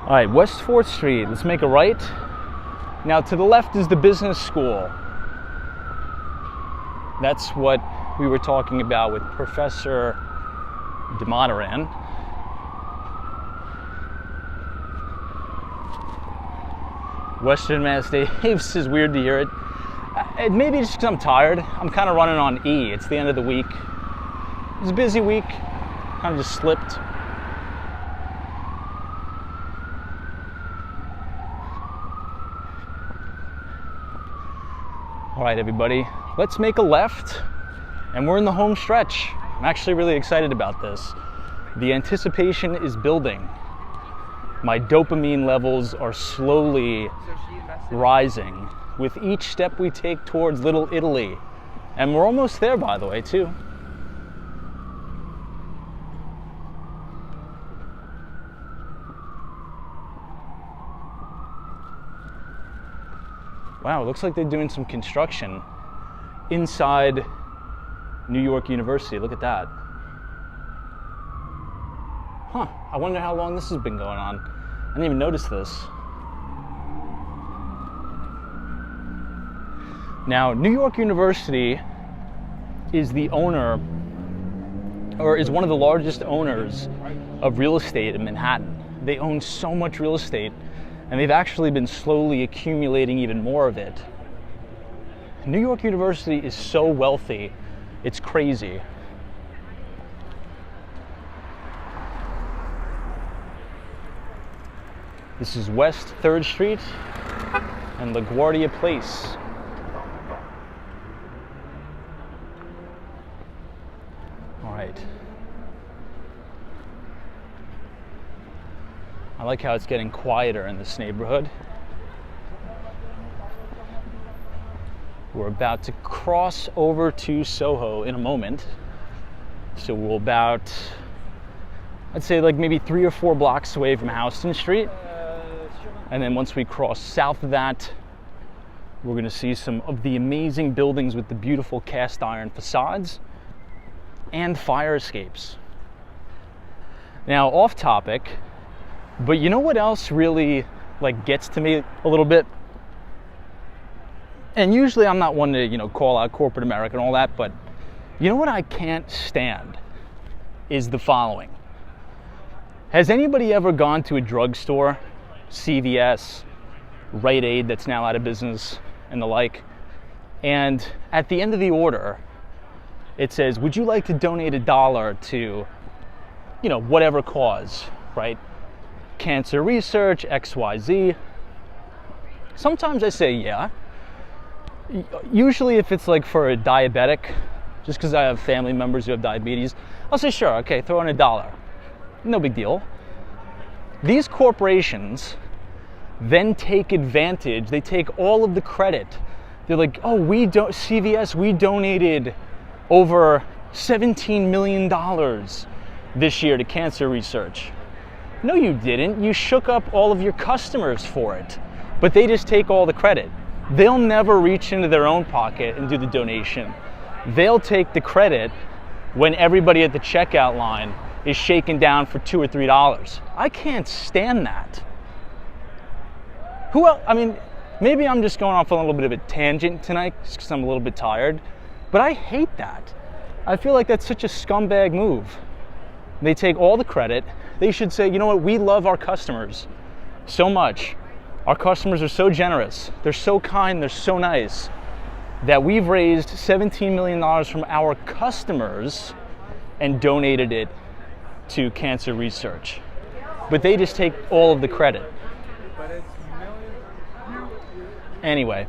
All right, West 4th Street. Let's make a right. Now to the left is the business school. That's what we were talking about with Professor DeMonaran. Western Mass Dave's is weird to hear it. Maybe it's just because I'm tired. I'm kind of running on E. It's the end of the week. It was a busy week. Kind of just slipped. All right, everybody, let's make a left, and we're in the home stretch. I'm actually really excited about this. The anticipation is building. My dopamine levels are slowly rising with each step we take towards Little Italy. And we're almost there, by the way, too. Wow, it looks like they're doing some construction inside New York University. Look at that. Huh, I wonder how long this has been going on. I didn't even notice this. Now, New York University is the owner, or is one of the largest owners of real estate in Manhattan. They own so much real estate, and they've actually been slowly accumulating even more of it. New York University is so wealthy, it's crazy. This is West 3rd Street and LaGuardia Place. All right. I like how it's getting quieter in this neighborhood. We're about to cross over to Soho in a moment. So we're about, I'd say like maybe 3 or 4 blocks away from Houston Street. And then once we cross south of that, we're gonna see some of the amazing buildings with the beautiful cast iron facades and fire escapes. Now, off topic, but you know what else really like gets to me a little bit? And usually I'm not one to, call out corporate America and all that, but you know what I can't stand is the following. Has anybody ever gone to a drugstore, CVS, Rite Aid that's now out of business and the like, and at the end of the order, it says, would you like to donate $1 to, whatever cause, right? Cancer research, XYZ. Sometimes I say yeah. Usually if it's like for a diabetic, just because I have family members who have diabetes, I'll say sure, okay, throw in $1. No big deal. These corporations then take advantage, they take all of the credit. They're like, oh, CVS, we donated over $17 million this year to cancer research. No, you didn't. You shook up all of your customers for it, but they just take all the credit. They'll never reach into their own pocket and do the donation. They'll take the credit when everybody at the checkout line is shaken down for $2 or $3. I can't stand that. Who else? I mean, maybe I'm just going off on a little bit of a tangent tonight because I'm a little bit tired, but I hate that. I feel like that's such a scumbag move. They take all the credit. They should say, you know what, we love our customers so much. Our customers are so generous, they're so kind, they're so nice, that we've raised $17 million from our customers and donated it to cancer research. But they just take all of the credit. Anyway,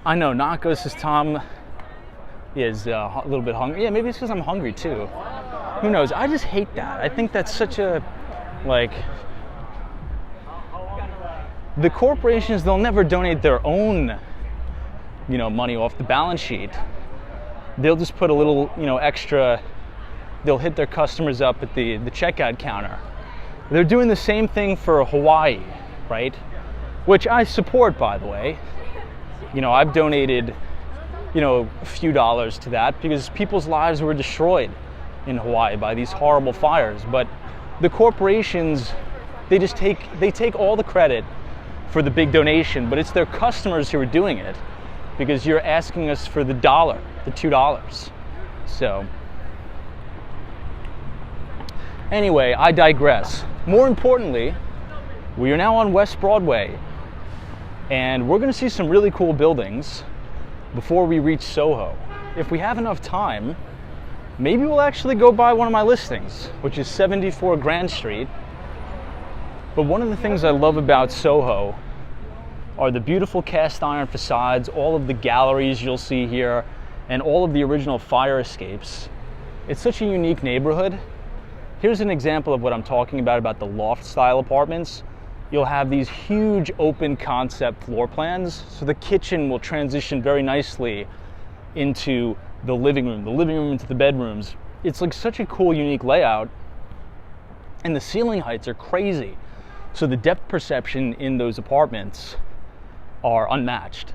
I know, Nakos says Tom is a little bit hungry. Yeah, maybe it's because I'm hungry too. Who knows? I just hate that. I think that's such a, the corporations, they'll never donate their own, money off the balance sheet. They'll just put a little, extra, they'll hit their customers up at the checkout counter. They're doing the same thing for Hawaii, right? Which I support, by the way. I've donated, a few dollars to that because people's lives were destroyed in Hawaii by these horrible fires. But the corporations, they take all the credit for the big donation, but it's their customers who are doing it because you're asking us for the $1, the $2. So anyway, I digress. More importantly, we are now on West Broadway and we're gonna see some really cool buildings before we reach Soho. If we have enough time, maybe we'll actually go by one of my listings, which is 74 Grand Street. But one of the things I love about Soho are the beautiful cast iron facades, all of the galleries you'll see here, and all of the original fire escapes. It's such a unique neighborhood. Here's an example of what I'm talking about the loft style apartments. You'll have these huge open concept floor plans, so the kitchen will transition very nicely into the living room into the bedrooms. It's like such a cool, unique layout, and the ceiling heights are crazy. So the depth perception in those apartments are unmatched.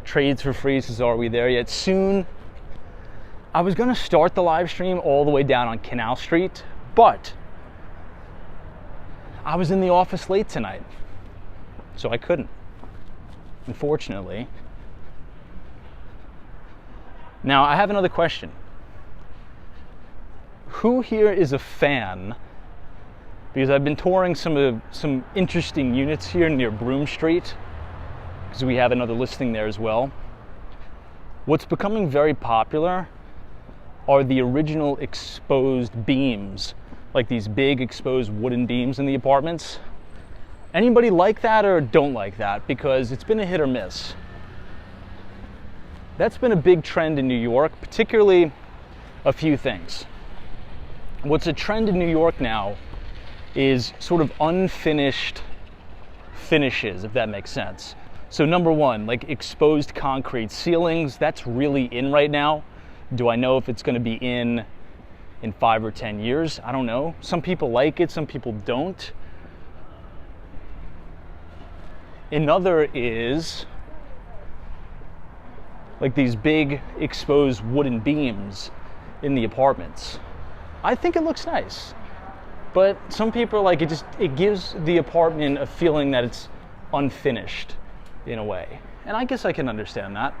Trades for free says, are we there yet? Soon. I was gonna start the live stream all the way down on Canal Street, but I was in the office late tonight, so I couldn't, unfortunately. Now, I have another question. Who here is a fan? Because I've been touring some interesting units here near Broome Street, because we have another listing there as well. What's becoming very popular are the original exposed beams, like these big exposed wooden beams in the apartments. Anybody like that or don't like that? Because it's been a hit or miss. That's been a big trend in New York, particularly a few things. What's a trend in New York now is sort of unfinished finishes, if that makes sense. So number one, like exposed concrete ceilings, that's really in right now. Do I know if it's going to be in 5 or 10 years? I don't know. Some people like it, some people don't. Another is like these big exposed wooden beams in the apartments. I think it looks nice, but some people are like, it gives the apartment a feeling that it's unfinished in a way. And I guess I can understand that.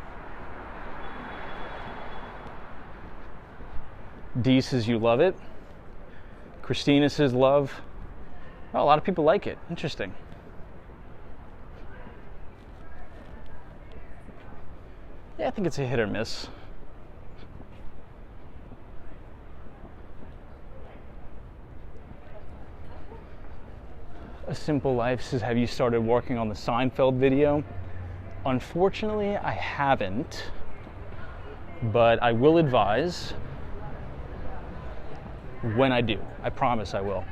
Dee says you love it. Christina says love. Well, a lot of people like it. Interesting. Yeah, I think it's a hit or miss. A Simple Life says, have you started working on the Seinfeld video? Unfortunately, I haven't, but I will advise when I do. I promise I will.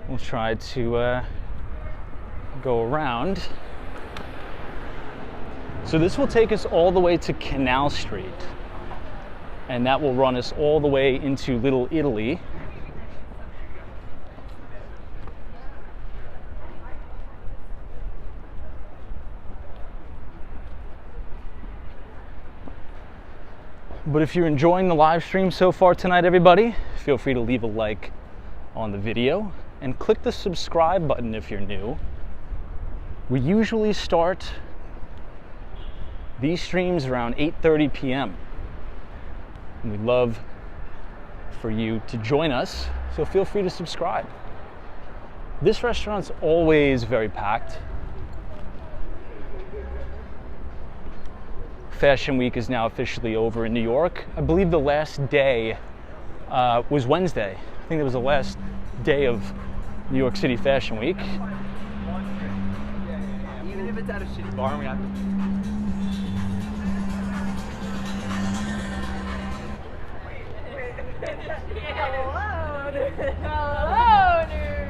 We'll try to go around. So this will take us all the way to Canal Street, and that will run us all the way into Little Italy. But if you're enjoying the live stream so far tonight, everybody, feel free to leave a like on the video and click the subscribe button if you're new. We usually start these streams around 8:30 p.m. and we'd love for you to join us, so feel free to subscribe. This restaurant's always very packed. Fashion Week is now officially over in New York. I believe the last day was Wednesday. I think it was the last day of New York City Fashion Week. Even if it's at a shitty bar, we have to. Hello, dude. Hello, dude.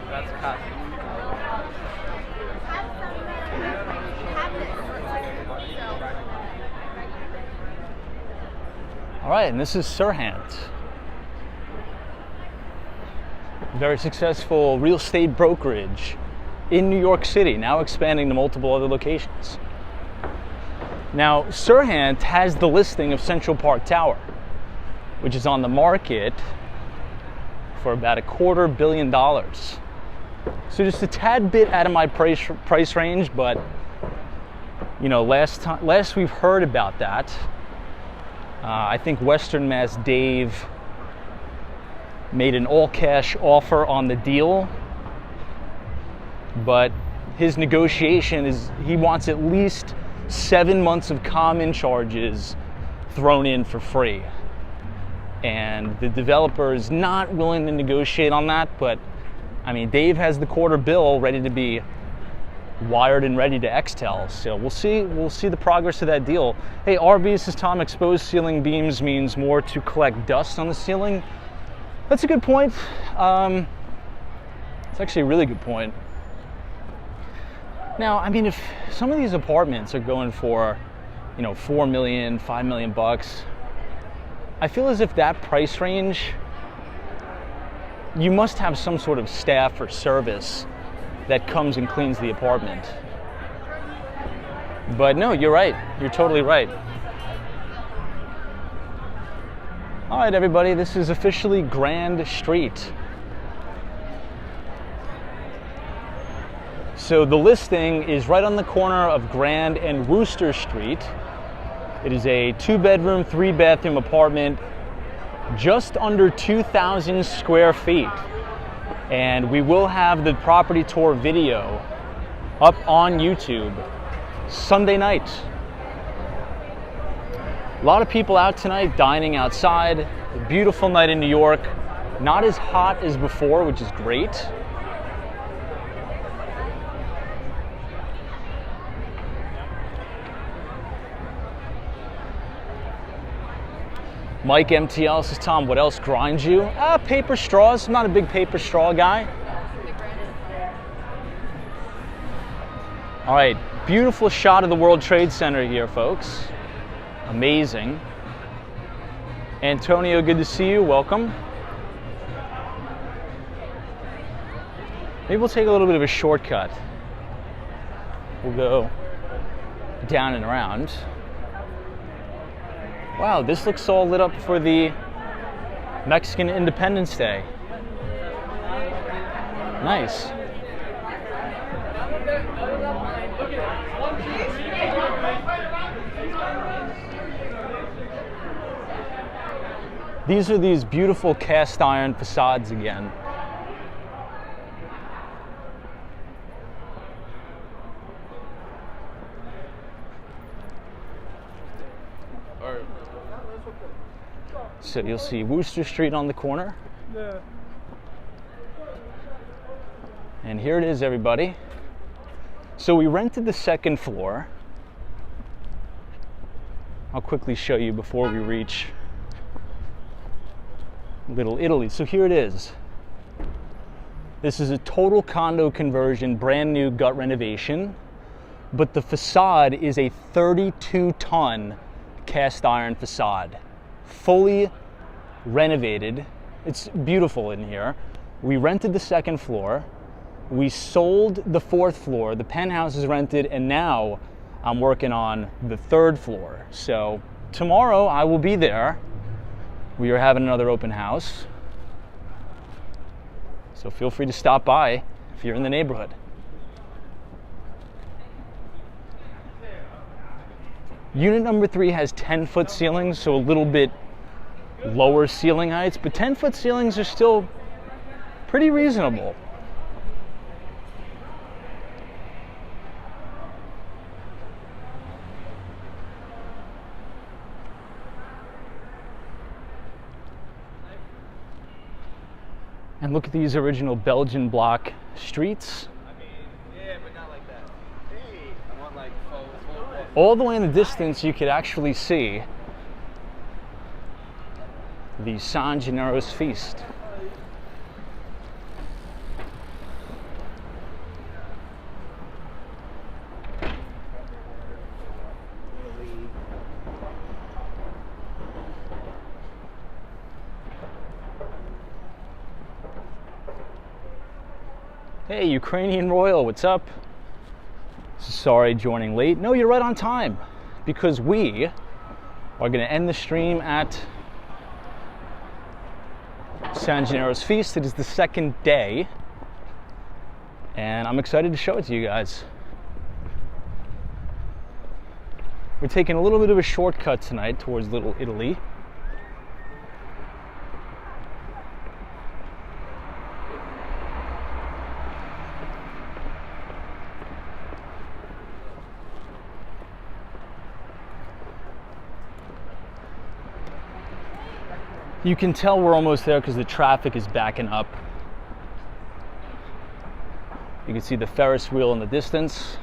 That's copy. All right, and this is Sirhant. Very successful real estate brokerage in New York City, now expanding to multiple other locations. Now, Sirhant has the listing of Central Park Tower, which is on the market for about $250 million. So just a tad bit out of my price range, but you know, last we've heard about that, I think Western Mass Dave made an all-cash offer on the deal, but his negotiation is he wants at least 7 months of common charges thrown in for free. And the developer is not willing to negotiate on that, but I mean, Dave has the quarter bill ready to be wired and ready to Xtel, so we'll see the progress of that deal. Hey, RB, says Tom, exposed ceiling beams means more to collect dust on the ceiling. That's a good point. It's actually a really good point. Now, I mean, if some of these apartments are going for, you know, $4 million, $5 million bucks, I feel as if that price range, you must have some sort of staff or service that comes and cleans the apartment. But no, you're right. You're totally right. All right, everybody, this is officially Grand Street. So the listing is right on the corner of Grand and Wooster Street. It is a 2-bedroom, 3-bathroom apartment, just under 2,000 square feet. And we will have the property tour video up on YouTube Sunday night. A lot of people out tonight dining outside. A beautiful night in New York. Not as hot as before, which is great. Mike MTL says, Tom, what else grinds you? Paper straws. I'm not a big paper straw guy. All right, beautiful shot of the World Trade Center here, folks. Amazing. Antonio, good to see you. Welcome. Maybe we'll take a little bit of a shortcut. We'll go down and around. Wow, this looks all lit up for the Mexican Independence Day. Nice. These are these beautiful cast iron facades again. So you'll see Wooster Street on the corner. Yeah. And here it is, everybody. So we rented the second floor. I'll quickly show you before we reach Little Italy. So here it is. This is a total condo conversion, brand new gut renovation, but the facade is a 32-ton cast iron facade, fully renovated. It's beautiful in here. We rented the second floor. We sold the fourth floor. The penthouse is rented, and now I'm working on the third floor. So tomorrow I will be there. We are having another open house. So feel free to stop by if you're in the neighborhood. Unit number 3 has 10-foot ceilings, so a little bit lower ceiling heights, but 10-foot ceilings are still pretty reasonable. And look at these original Belgian block streets. I mean, yeah, but not like that. Hey, I want like full. All the way in the distance, you could actually see the San Gennaro's Feast. Hey, Ukrainian Royal, what's up? Sorry, joining late. No, you're right on time, because we are going to end the stream at San Gennaro's Feast. It is the second day, and I'm excited to show it to you guys. We're taking a little bit of a shortcut tonight towards Little Italy. You can tell we're almost there because the traffic is backing up. You can see the Ferris wheel in the distance.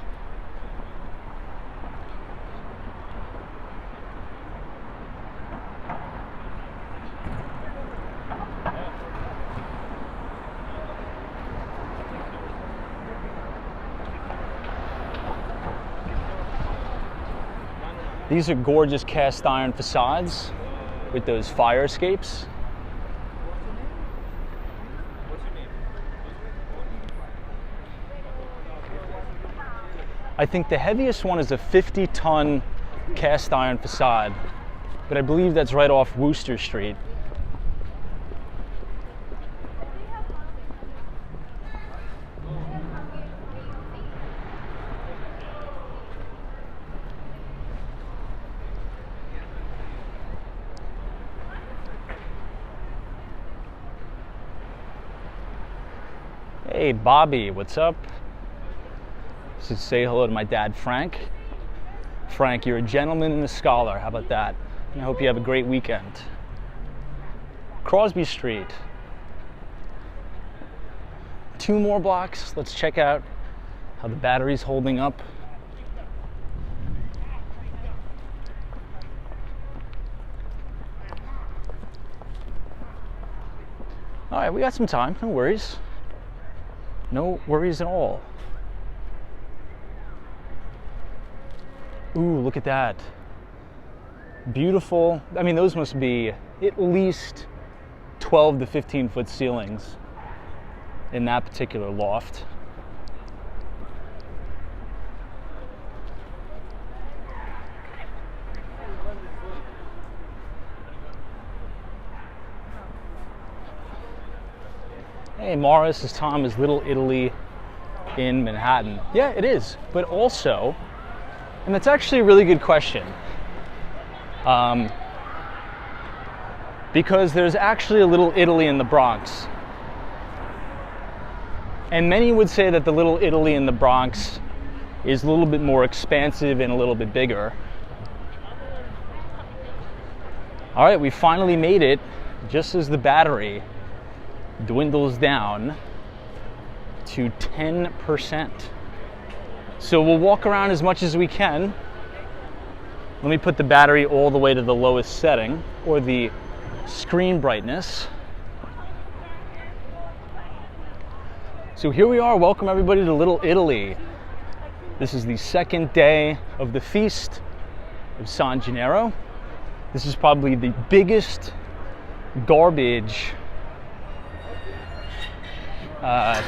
These are gorgeous cast iron facades with those fire escapes. What's your name? I think the heaviest one is a 50-ton cast iron facade, but I believe that's right off Wooster Street. Hey, Bobby, what's up? So say hello to my dad, Frank. Frank, you're a gentleman and a scholar. How about that? And I hope you have a great weekend. Crosby Street. 2 more blocks. Let's check out how the battery's holding up. All right, we got some time. No worries. No worries at all. Ooh, look at that. Beautiful. I mean, those must be at least 12 to 15 foot ceilings in that particular loft. Hey, Morris, is Tom is Little Italy in Manhattan? Yeah, it is. But also, and that's actually a really good question, because there's actually a Little Italy in the Bronx. And many would say that the Little Italy in the Bronx is a little bit more expansive and a little bit bigger. All right, we finally made it just as the battery dwindles down to 10%. So we'll walk around as much as we can. Let me put the battery all the way to the lowest setting, or the screen brightness. So here we are. Welcome everybody to Little Italy. This is the second day of the Feast of San Gennaro. This is probably the biggest garbage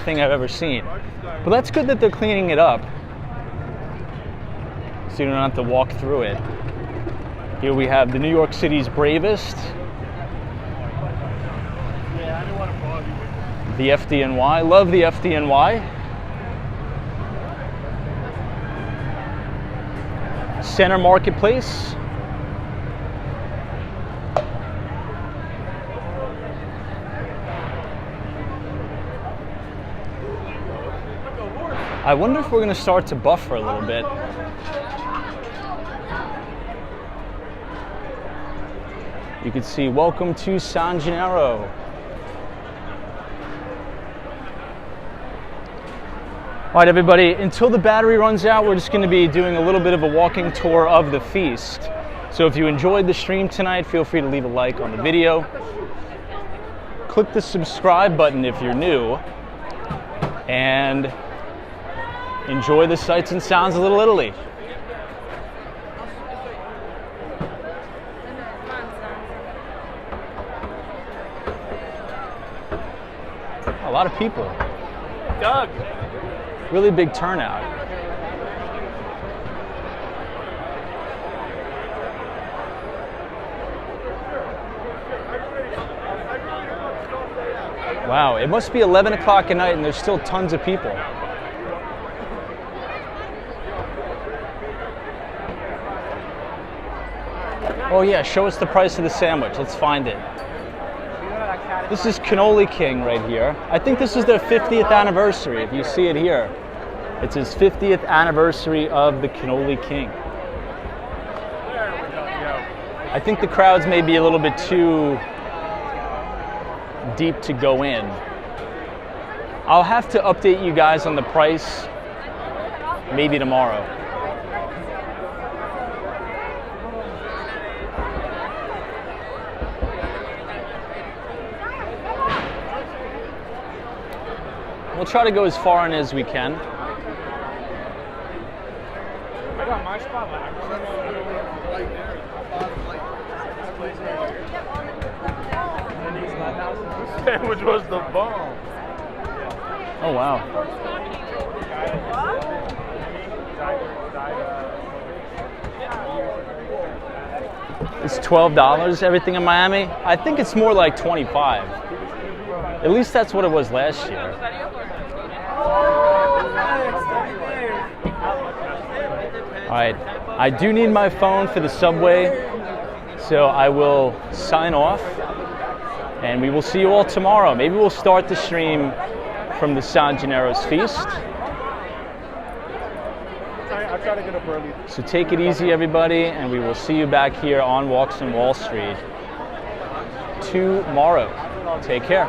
thing I've ever seen. But that's good that they're cleaning it up, so you don't have to walk through it. Here we have the New York City's bravest, the FDNY. Love the FDNY. Center Marketplace. I wonder if we're going to start to buffer a little bit. You can see, welcome to San Gennaro. All right, everybody, until the battery runs out, we're just going to be doing a little bit of a walking tour of the feast. So if you enjoyed the stream tonight, feel free to leave a like on the video. Click the subscribe button if you're new. And enjoy the sights and sounds of Little Italy. A lot of people. Doug. Really big turnout. Wow, it must be 11 o'clock at night and there's still tons of people. Oh yeah, show us the price of the sandwich. Let's find it. This is Cannoli King right here. I think this is their 50th anniversary. If you see it here, it's his 50th anniversary of the Cannoli King. I think the crowds may be a little bit too deep to go in. I'll have to update you guys on the price maybe tomorrow. We'll try to go as far in as we can. I got my spot. This sandwich was the bomb. Oh wow. It's $12, everything in Miami? I think it's more like 25. At least that's what it was last year. All right, I do need my phone for the subway, so I will sign off, and we will see you all tomorrow. Maybe we'll start the stream from the San Gennaro's feast. I'll try to get up early. So take it easy, everybody, and we will see you back here on Walks on Wall Street tomorrow. Take care.